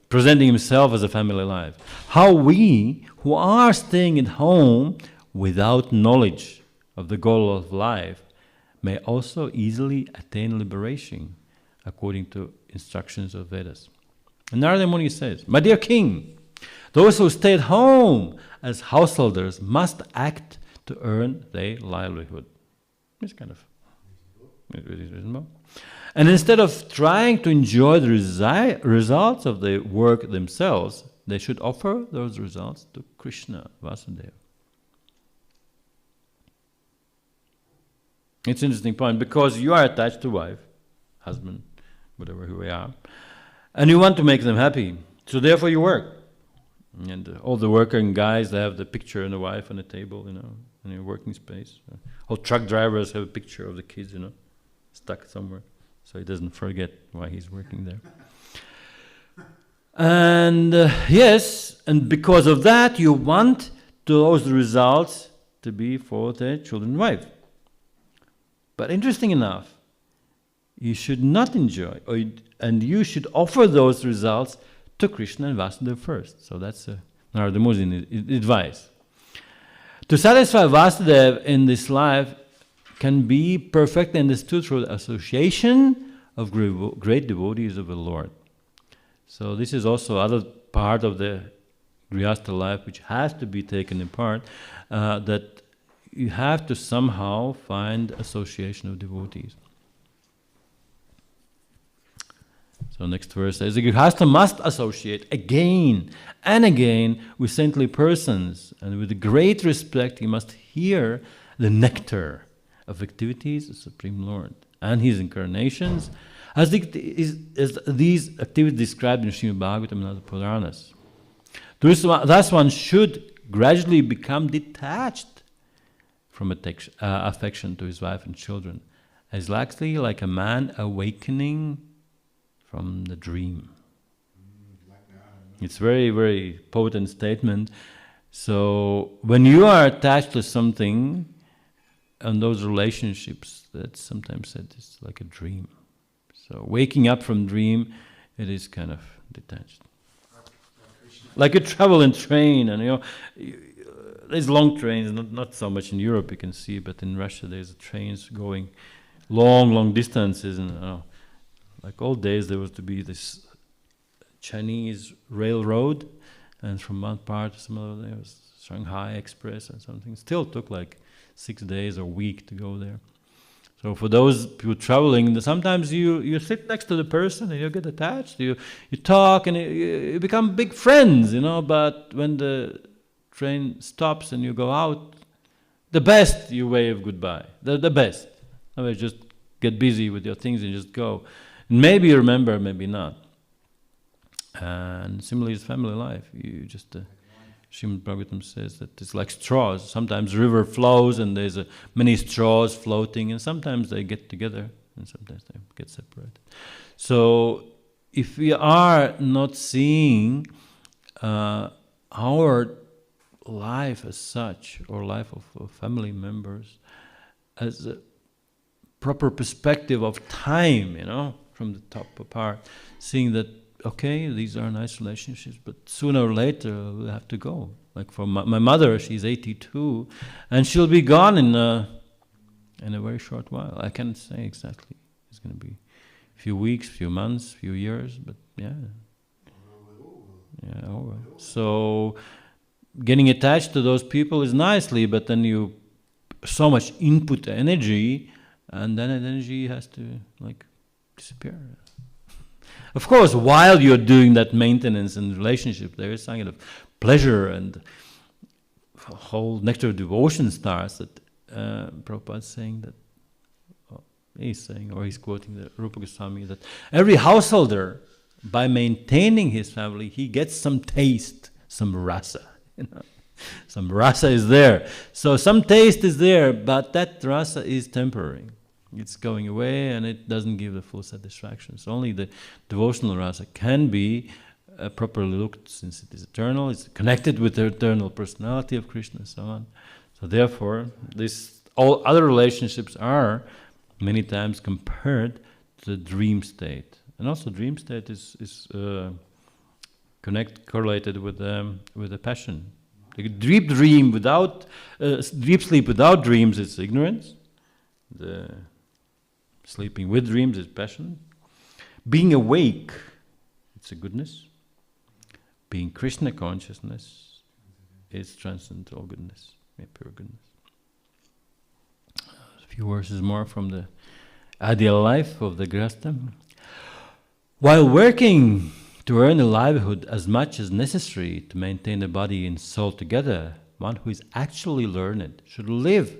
presenting himself as a family life, "how we who are staying at home without knowledge of the goal of life may also easily attain liberation according to instructions of Vedas." And Narada Muni says, "My dear king, those who stay at home as householders must act to earn their livelihood." It's kind of reasonable. And instead of trying to enjoy the results of their work themselves, they should offer those results to Krishna, Vasudeva. It's an interesting point, because you are attached to wife, husband, whatever who we are, and you want to make them happy. So therefore you work. And all the working guys, they have the picture of the wife on the table, in your working space. All truck drivers have a picture of the kids, stuck somewhere, so he doesn't forget why he's working there. And yes, and because of that, you want those results to be for the children and wife. But interesting enough, you should not enjoy, and you should offer those results to Krishna and Vasudeva first. So that's Narada Muni's advice. To satisfy Vasudeva in this life can be perfectly understood through the association of great devotees of the Lord. So this is also other part of the Grihastha life which has to be taken apart, that you have to somehow find association of devotees. So next verse says, the Grihastha must associate again and again with saintly persons, and with great respect he must hear the nectar of activities of Supreme Lord and his incarnations, as these activities described in Srimad Bhagavatam and other Puranas. Thus one should gradually become detached from affection to his wife and children, as likely like a man awakening from the dream. It's very, very potent statement. So when you are attached to something, and those relationships, that's sometimes said is like a dream. So waking up from dream, it is kind of detached. Like you travel in train, and there's long trains, not so much in Europe you can see, but in Russia there's trains going long distances, and like old days there was to be this Chinese railroad, and from one part to some other there was Shanghai Express and something. Still took like 6 days or a week to go there. So for those people traveling, sometimes you sit next to the person and you get attached, you talk and you become big friends, but when the train stops and you go out, the best you wave goodbye, the best. Otherwise just get busy with your things and just go. And maybe you remember, maybe not. And similarly is family life. You just... Srimad Bhagavatam says that it's like straws. Sometimes river flows and there's many straws floating, and sometimes they get together and sometimes they get separated. So if we are not seeing our life as such, or life of family members, as a proper perspective of time, from the top apart, seeing that, okay, these are nice relationships, but sooner or later we'll have to go. Like for my mother, she's 82, and she'll be gone in a very short while. I can't say exactly. It's going to be a few weeks, few months, few years, but yeah. Yeah, over. So getting attached to those people is nicely, but then you so much input energy, and then that energy has to disappear. Of course, while you're doing that maintenance and relationship, there is some kind of pleasure and a whole nectar of devotion starts that Prabhupada's saying that, he's quoting the Rupa Goswami, that every householder, by maintaining his family, he gets some taste, some rasa. Some rasa is there. So some taste is there, but that rasa is temporary. It's going away and it doesn't give the full satisfaction. So only the devotional rasa can be properly looked, since it is eternal, it's connected with the eternal personality of Krishna and so on. So therefore, all other relationships are many times compared to the dream state. And also dream state is correlated with the passion. The deep dream without, deep sleep without dreams is ignorance. The sleeping with dreams is passion. Being awake, it's a goodness. Being Krishna consciousness is transcendental goodness, pure goodness. A few verses more from the ideal life of the Grihastha. While working to earn a livelihood as much as necessary to maintain the body and soul together, one who is actually learned should live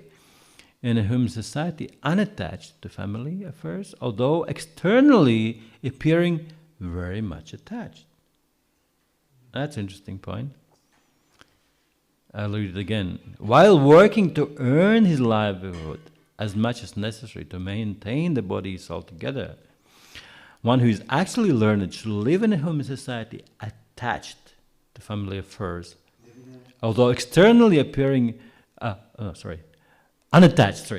in a human society unattached to family affairs, although externally appearing very much attached. That's an interesting point. I'll read it again. While working to earn his livelihood as much as necessary to maintain the body and soul together, one who is actually learned should live in a human society attached to family affairs, although externally appearing, unattached,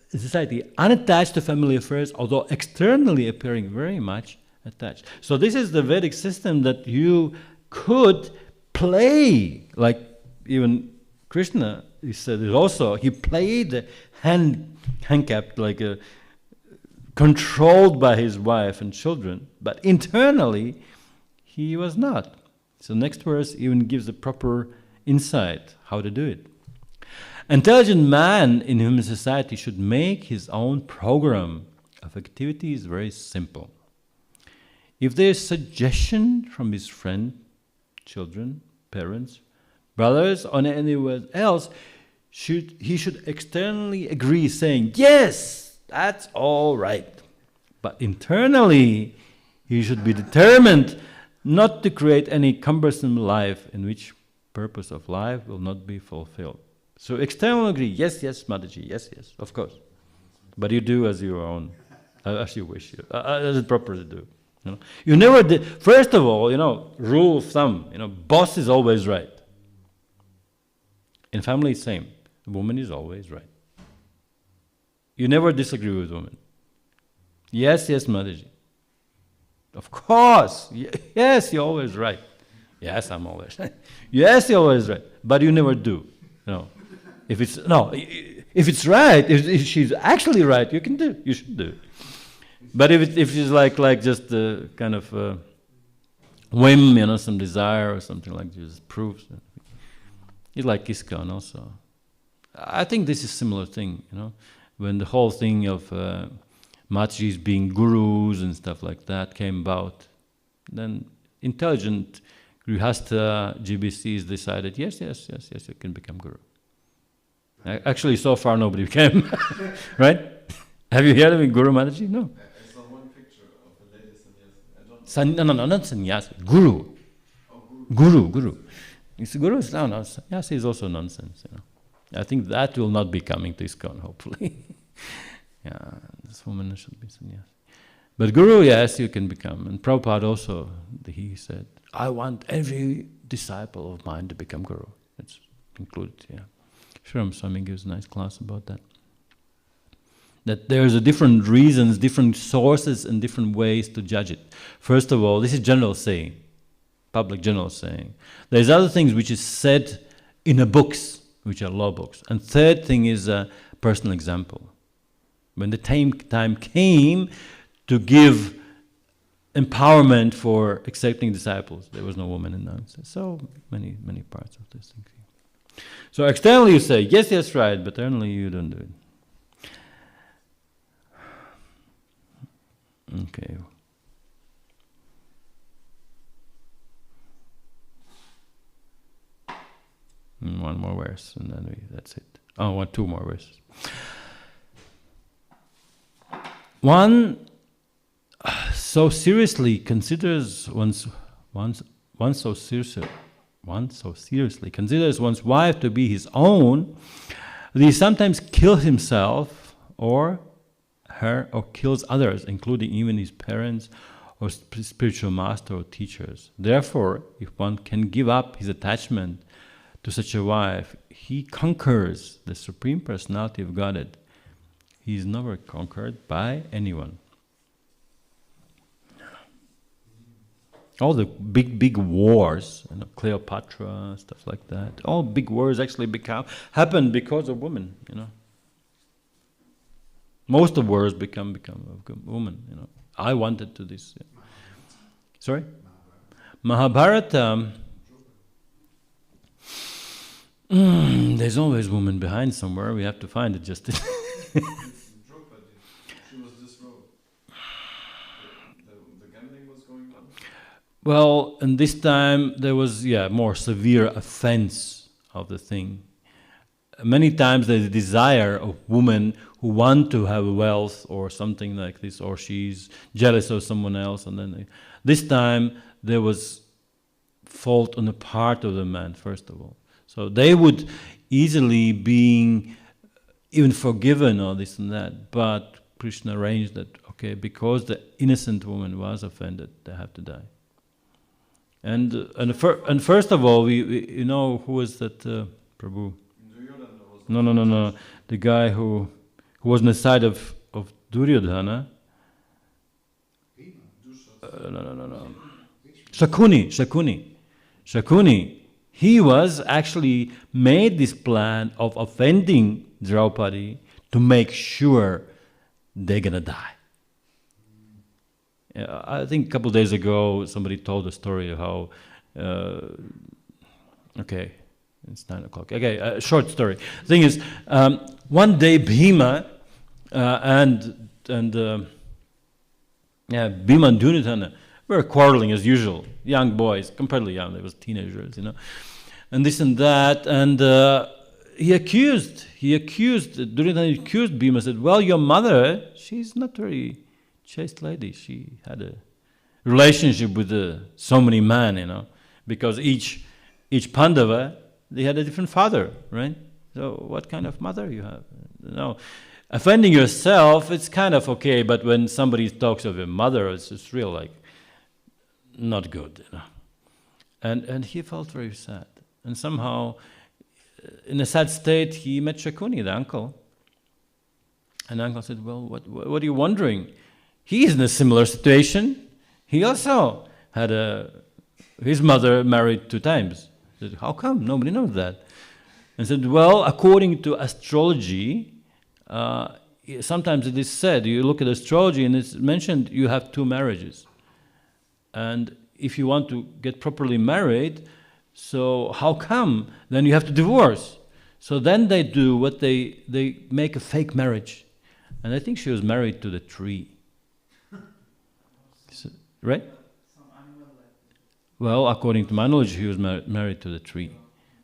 society unattached to family affairs, although externally appearing very much attached. So this is the Vedic system that you could play, like even Krishna, he said it also, he played the handicapped, controlled by his wife and children, but internally he was not. So next verse even gives a proper insight how to do it. Intelligent man in human society should make his own program of activities very simple. If there is suggestion from his friend, children, parents, brothers, or anyone else, he should externally agree, saying, yes, that's all right. But internally, he should be determined not to create any cumbersome life in which purpose of life will not be fulfilled. So externally agree, yes, Mataji, yes, of course. But you do as your own, as you wish, as it's proper to do. You never did. First of all, rule of thumb, boss is always right. In family, same. The woman is always right. You never disagree with women. Yes, Mataji. Of course. Yes, you're always right. Yes, I'm always right. Yes, you're always right. But you never do. If it's right, if she's actually right, you should do it. But if she's like just a kind of whim, some desire or something like this, proves. It's like ISKCON also. I think this is a similar thing, when the whole thing of Matajis being gurus and stuff like that came about, then intelligent Grihastha GBCs decided, yes, you can become guru. Actually, so far nobody became, right? Have you heard of Guru Mataji? No. I saw one picture of a lady sannyasi. No, not sannyasi. Guru. Oh, Guru. It's guru. No, sannyasi is also nonsense. I think that will not be coming to ISKCON, hopefully. Yeah, this woman should be sannyasi. But guru, yes, you can become. And Prabhupada also, he said, I want every disciple of mine to become guru. It's included, yeah. Sriram Swami gives a nice class about that. That there's a different reasons, different sources, and different ways to judge it. First of all, this is general saying, public general saying. There's other things which is said in the books, which are law books. And third thing is a personal example. When the time came to give empowerment for accepting disciples, there was no woman in that. So many parts of this thing. So externally you say, yes, right, but internally you don't do it. Okay. One more verse, and then that's it. Two more verses. One so seriously considers one's wife to be his own that he sometimes kills himself or her or kills others, including even his parents or spiritual master or teachers. Therefore, if one can give up his attachment to such a wife, he conquers the Supreme Personality of Godhead. He is never conquered by anyone. All the big wars, Cleopatra, stuff like that, all big wars actually happen because of women, Most of wars become of women, I wanted to this. Yeah. Sorry? Mahabharata. There's always woman behind somewhere. We have to find it just. She was disrobed. The gambling was going on. Well, and this time there was more severe offense of the thing. Many times there's a desire of women who want to have wealth or something like this, or she's jealous of someone else, and then this time there was fault on the part of the man, first of all. So they would easily be even forgiven or this and that, but Krishna arranged that, okay, because the innocent woman was offended, they have to die. And first of all, we who was that Prabhu? No. The guy who was on the side of Duryodhana. No. Shakuni. He was actually made this plan of offending Draupadi to make sure they're gonna die. I think a couple of days ago somebody told a story of how. Okay, it's 9 o'clock. Okay, a short story. The thing is, one day Bhima and Bhima and Duryodhana were quarreling as usual. Young boys, comparatively young, they were teenagers, and this and that, and Duryodhana accused Bhima, said, well, your mother, she's not very chaste lady. She had a relationship with so many men, because each Pandava, they had a different father, right? So what kind of mother you have? Offending yourself, it's kind of okay, but when somebody talks of your mother, it's real like not good, And he felt very sad. And somehow, in a sad state, he met Shakuni, the uncle. And the uncle said, well, what are you wondering? He is in a similar situation. He also had his mother married 2 times. He said, how come? Nobody knows that. And said, well, according to astrology, sometimes it is said, you look at astrology and it's mentioned you have 2 marriages. And if you want to get properly married, so how come? Then you have to divorce. So then they do what they make a fake marriage. And I think she was married to the tree. Right? Well, according to my knowledge, he was married to the tree.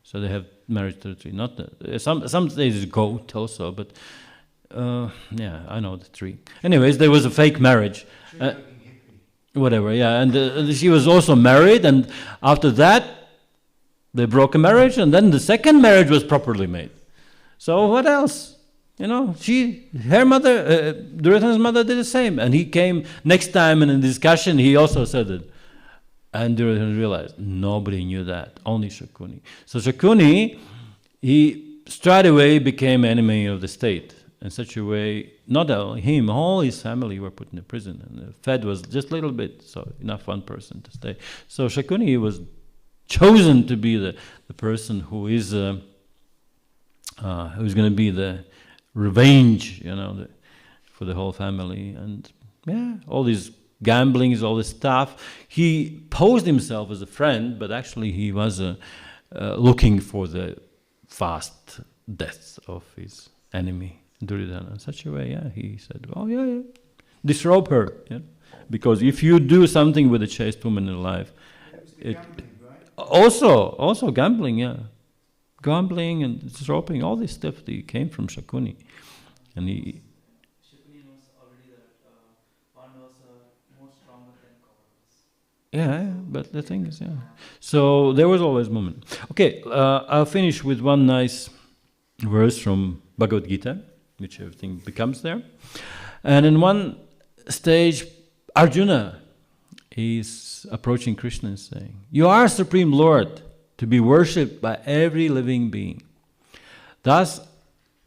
So they have marriage to the tree. Not some days goat also, but I know the tree. Anyways, there was a fake marriage. Whatever, yeah. And she was also married, and after that, they broke a marriage, and then the second marriage was properly made. So what else? Her mother, Duryodhana's mother did the same. And he came next time in a discussion, he also said that, And Duryodhana realized nobody knew that, only Shakuni. So Shakuni, he straight away became enemy of the state. In such a way, not only him, all his family were put in a prison, and the fed was just a little bit, so enough one person to stay. So Shakuni was chosen to be the person who is who's going to be the revenge, for the whole family. And all these gamblings, all this stuff. He posed himself as a friend, but actually he was looking for the fast death of his enemy, Duryodhana. In such a way, he said, disrobe her. Because if you do something with a chaste woman in life, also gambling, gambling and disrobing, all this stuff that came from Shakuni. And he... Shakuni knows already that Pandavas are more stronger than Kauravas. Yeah, but the thing is, So there was always a moment. Okay, I'll finish with one nice verse from Bhagavad Gita, which everything becomes there. And in one stage, Arjuna is approaching Krishna and saying, "You are Supreme Lord, to be worshipped by every living being. Thus,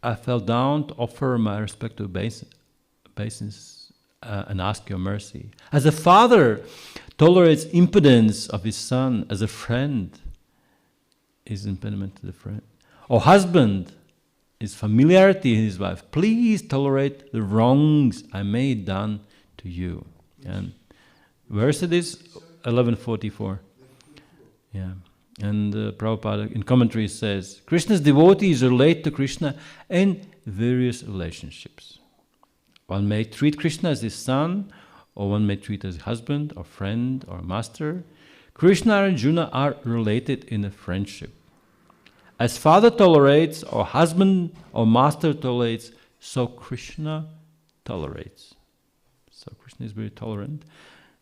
I fell down to offer my respectful obeisance and ask your mercy. As a father tolerates impudence of his son, as a friend is impediment to the friend, or husband is familiarity in his wife, please tolerate the wrongs I may done to you." And verse it is 1144. Yeah. And Prabhupada in commentary says, Krishna's devotees relate to Krishna in various relationships. One may treat Krishna as his son, or one may treat as husband, or friend, or master. Krishna and Arjuna are related in a friendship. As father tolerates, or husband or master tolerates, so Krishna tolerates. So Krishna is very tolerant,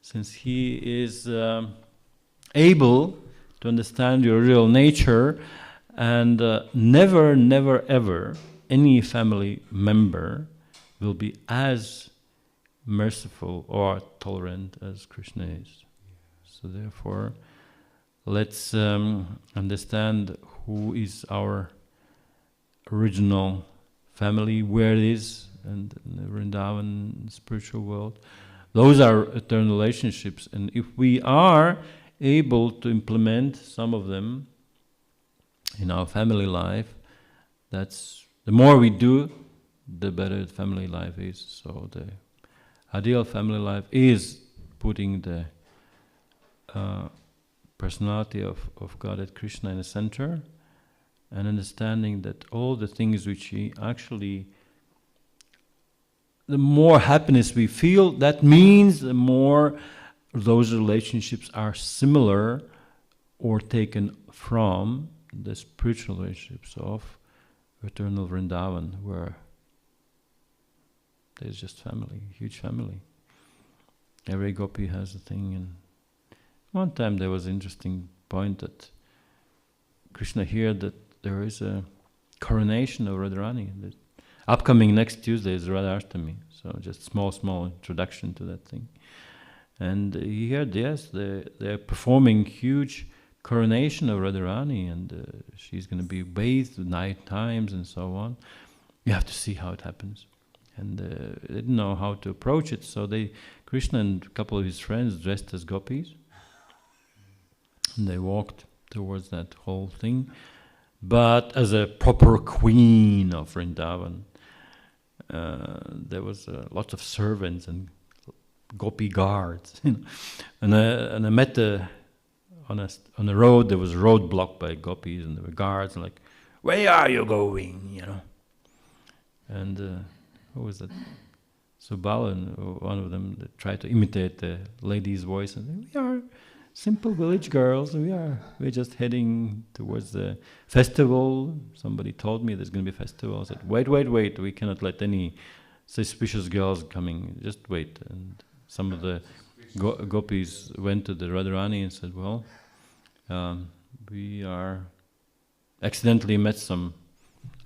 since he is able to understand your real nature, and never, never, ever any family member will be as merciful or tolerant as Krishna is. So therefore, let's understand who is our original family, where it is, and in the Vrindavan spiritual world. Those are eternal relationships, and if we are able to implement some of them in our family life, that's the more we do, the better family life is. So the ideal family life is putting the personality of Godhead Krishna in the center, and understanding that all the things which he actually, the more happiness we feel, that means the more those relationships are similar or taken from the spiritual relationships of eternal Vrindavan, where there's just family, huge family. Every gopi has a thing. And one time there was an interesting point that Krishna heard that there is a coronation of Radharani. The upcoming next Tuesday is Radharastami, so just small introduction to that thing. And he heard, yes, they're performing huge coronation of Radharani, and she's going to be bathed night times and so on. You have to see how it happens. And they didn't know how to approach it, so Krishna and a couple of his friends dressed as gopis, and they walked towards that whole thing. But as a proper queen of Vrindavan, there was lots of servants and gopi guards, and I met on the road. There was a road blocked by gopis, and there were guards, and like, "Where are you going?" And who was that? Subala, one of them, that tried to imitate the lady's voice, and said, "We are simple village girls. We're just heading towards the festival. Somebody told me there's going to be a festival." I said, "Wait! We cannot let any suspicious girls coming. Just wait." And some of the gopis went to the Radharani and said, "Well, we are accidentally met some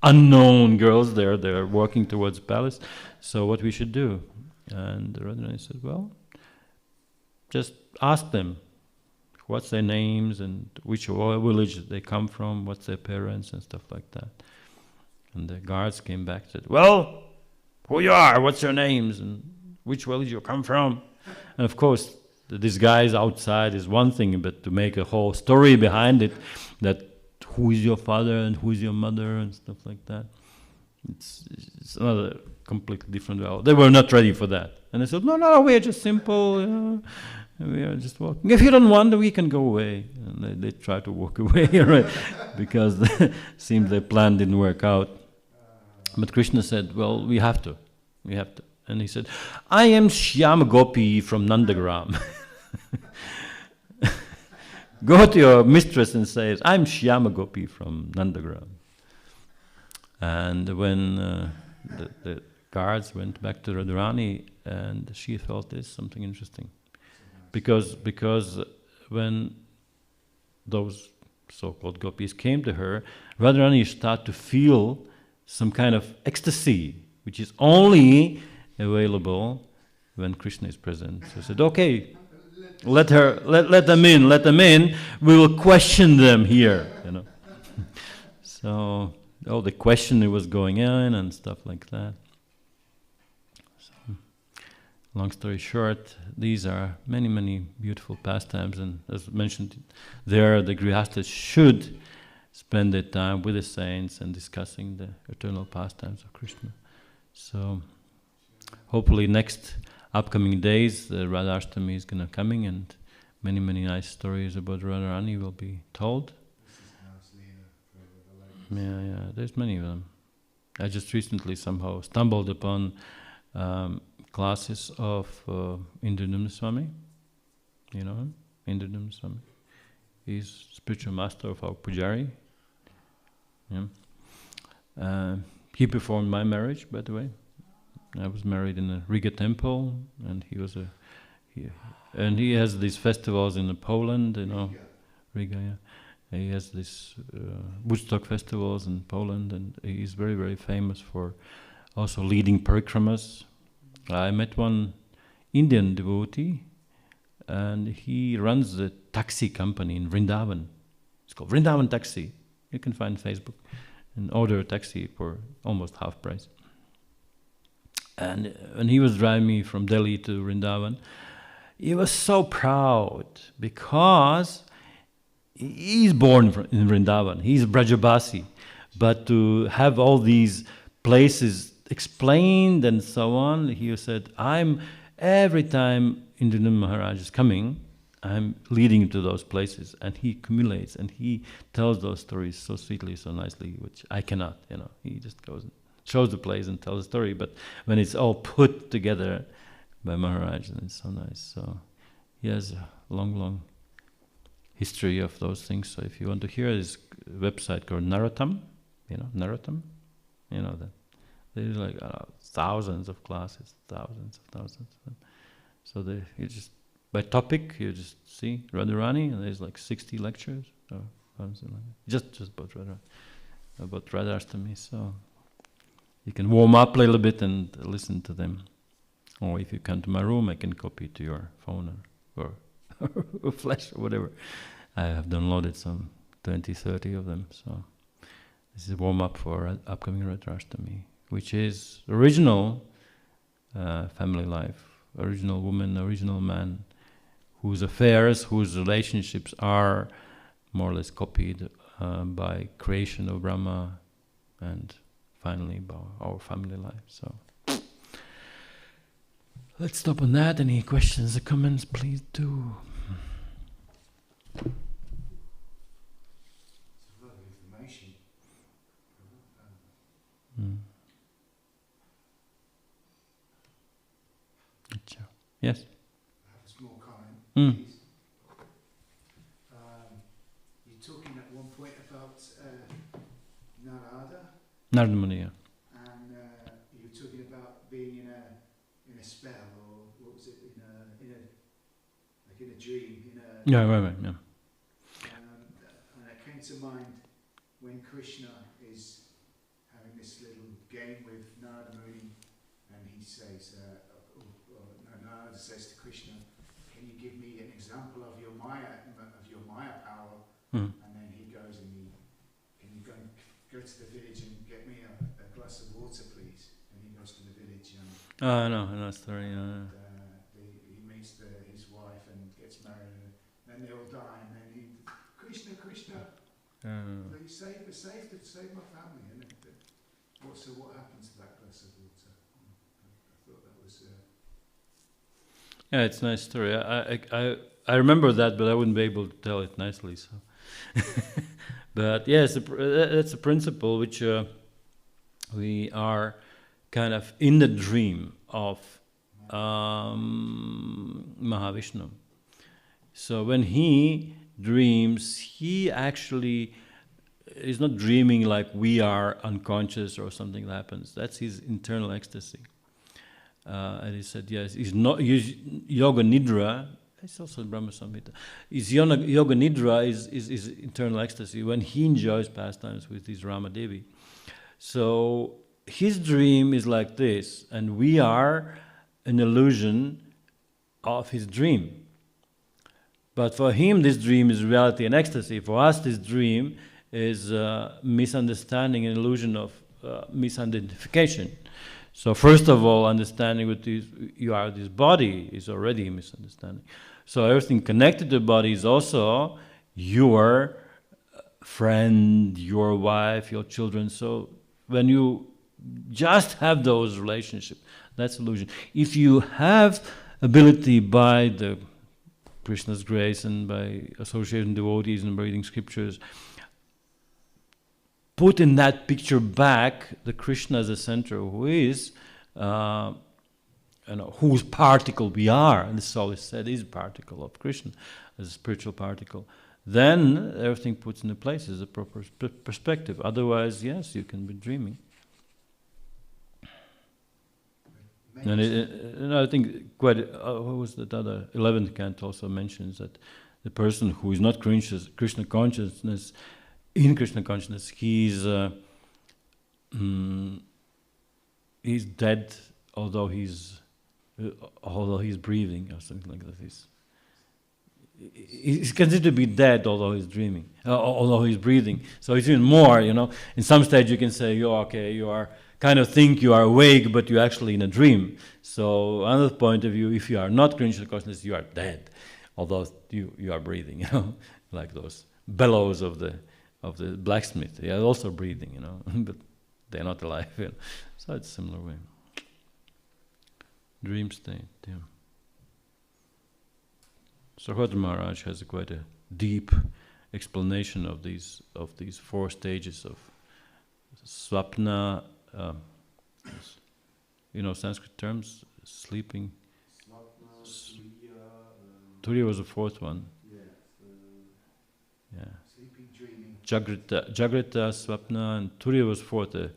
unknown girls there. They're walking towards the palace. So what we should do?" And the Radharani said, "Well, just ask them. what's their names and which village they come from, what's their parents and stuff like that. And the guards came back and said, well, who you are, what's your names, and which village you come from. And of course, the disguise outside is one thing, but to make a whole story behind it, that who is your father and who is your mother and stuff like that, it's another completely different world. They were not ready for that. And I said, no, we are just simple, we are just walking. If you don't want, we can go away. And they try to walk away, right? Because it seems their plan didn't work out. But Krishna said, well, we have to. And he said, I am Shyama Gopi from Nandagram. Go to your mistress and say, I'm Shyama Gopi from Nandagram. And when the guards went back to Radharani, and she felt this, something interesting. Because when those so-called gopis came to her, Radharani started to feel some kind of ecstasy, which is only available when Krishna is present. So he said, okay, let them in, we will question them here, So all the questioning was going on and stuff like that. So, long story short, these are many, many beautiful pastimes, and as mentioned there, the grihasthas should spend their time with the saints and discussing the eternal pastimes of Krishna. So hopefully next upcoming days, the Radharastami is going to coming, and many, many nice stories about Radharani will be told. Yeah, there's many of them. I just recently somehow stumbled upon classes of Indrananda Swami. You know him? Indrananda Swami. He's spiritual master of our Pujari. Yeah. He performed my marriage, by the way. I was married in a Riga temple, and he has these festivals in Poland, Riga, yeah. He has these Woodstock festivals in Poland, and he's very, very famous for also leading parikramas. I met one Indian devotee, and he runs a taxi company in Vrindavan. It's called Vrindavan Taxi. You can find Facebook and order a taxi for almost half price. And when he was driving me from Delhi to Vrindavan, he was so proud because he's born in Vrindavan. He's Brajabasi. But to have all these places explained and so on, he said, every time Indrananda Maharaj is coming, I'm leading him to those places, and he accumulates and he tells those stories so sweetly, so nicely, which I cannot, He just goes and shows the place and tells the story, but when it's all put together by Maharaj, then it's so nice. So he has a long, long history of those things. So if you want to hear his website called Narottam, Narottam, that. There's like thousands of classes, thousands. So you just, by topic, you just see Radharani, and there's like 60 lectures, or something like that. Just about Radharani, about Radharastami. So you can warm up a little bit and listen to them. Or if you come to my room, I can copy to your phone or flash or whatever. I have downloaded some 20, 30 of them. So this is a warm up for upcoming Radharastami, which is original family life, original woman, original man, whose affairs, whose relationships are more or less copied by creation of Brahma and finally by our family life. So let's stop on that. Any questions or comments, please do. It's a lot of information. Yes? I have a small comment, please. You're talking at one point about Narada. Narada Muni, yeah. And you were talking about being in a spell, or what was it, in a dream, Yeah, right, yeah. And it came to mind when Krishna is having this little game with Narada Muni, and he says, Narada says to Krishna, "Can you give me an example of your Maya, of Maya power, Mm. and then he goes and can you go to the village and get me a glass of water, please? And he goes to the village and Oh, no, story. he meets his wife and gets married, and then they all die, and then Krishna, please save my family. And what happens to that glass of water? I thought that was. Yeah, it's a nice story. I remember that, but I wouldn't be able to tell it nicely. So, but yes, that's a principle which we are kind of in the dream of Mahavishnu. So when he dreams, he actually is not dreaming like we are unconscious or something that happens. That's his internal ecstasy. And he said, yes, yoga nidra. It's also Brahma Samhita. Yoga nidra is internal ecstasy when he enjoys pastimes with his Ramadevi. So his dream is like this, and we are an illusion of his dream. But for him, this dream is reality and ecstasy. For us, this dream is misunderstanding and illusion of misidentification. So first of all, understanding what you are this body is already a misunderstanding. So everything connected to the body is also your friend, your wife, your children. So when you just have those relationships, that's illusion. If you have ability by the Krishna's grace and by associating devotees and by reading scriptures, put in that picture back the Krishna as a center, who is, whose particle we are, and the soul is said is a particle of Krishna, as a spiritual particle, then everything puts into place as a proper perspective. Otherwise, yes, you can be dreaming. And I think quite, what was that other 11th canto also mentions that the person who is not Krishna consciousness, in Krishna consciousness, he's dead, although he's breathing, or something like that. He's considered to be dead, although he's dreaming, although he's breathing. So it's even more, In some stage, you can say, you are kind of think you are awake, but you're actually in a dream. So another point of view, if you are not Krishna consciousness, you are dead, although you are breathing. Like those bellows of the blacksmith. They are also breathing, but they're not alive. So it's a similar way. Dream state. Yeah. Sarvatra Maharaj has quite a deep explanation of these 4 stages of swapna. Sanskrit terms, sleeping. Turiya was the 4th one. Yeah. Sleeping, dreaming. Jagrita, Swapna, and Turiya was 4th.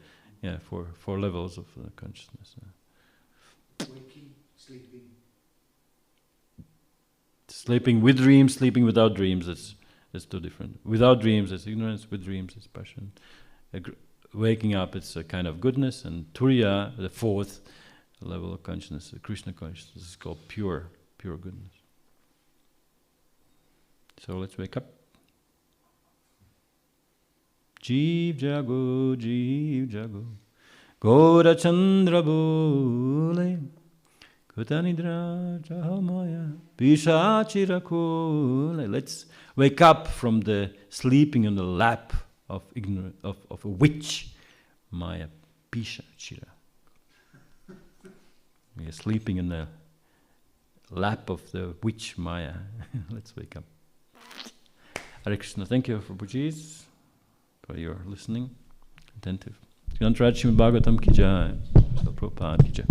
Four levels of consciousness. Waking, sleeping. Sleeping with dreams, sleeping without dreams. That's 2 different. Without dreams, it's ignorance. With dreams, it's passion. Waking up, it's a kind of goodness, and Turiya, the 4th level of consciousness, Krishna consciousness, is called pure goodness. So let's wake up. Jeev jago, Gora Chandra Bole, Kutanidra Jahamaya, Pishachira Kule. Let's wake up from the sleeping on the lap of a witch, Maya, Pishachira. We are sleeping in the lap of the witch Maya. Let's wake up. Hare Krishna. Thank you for Bhujis, for your listening, attentive. Untitled Chapter Bhagavatam ki jai. Prabhupada ki jai.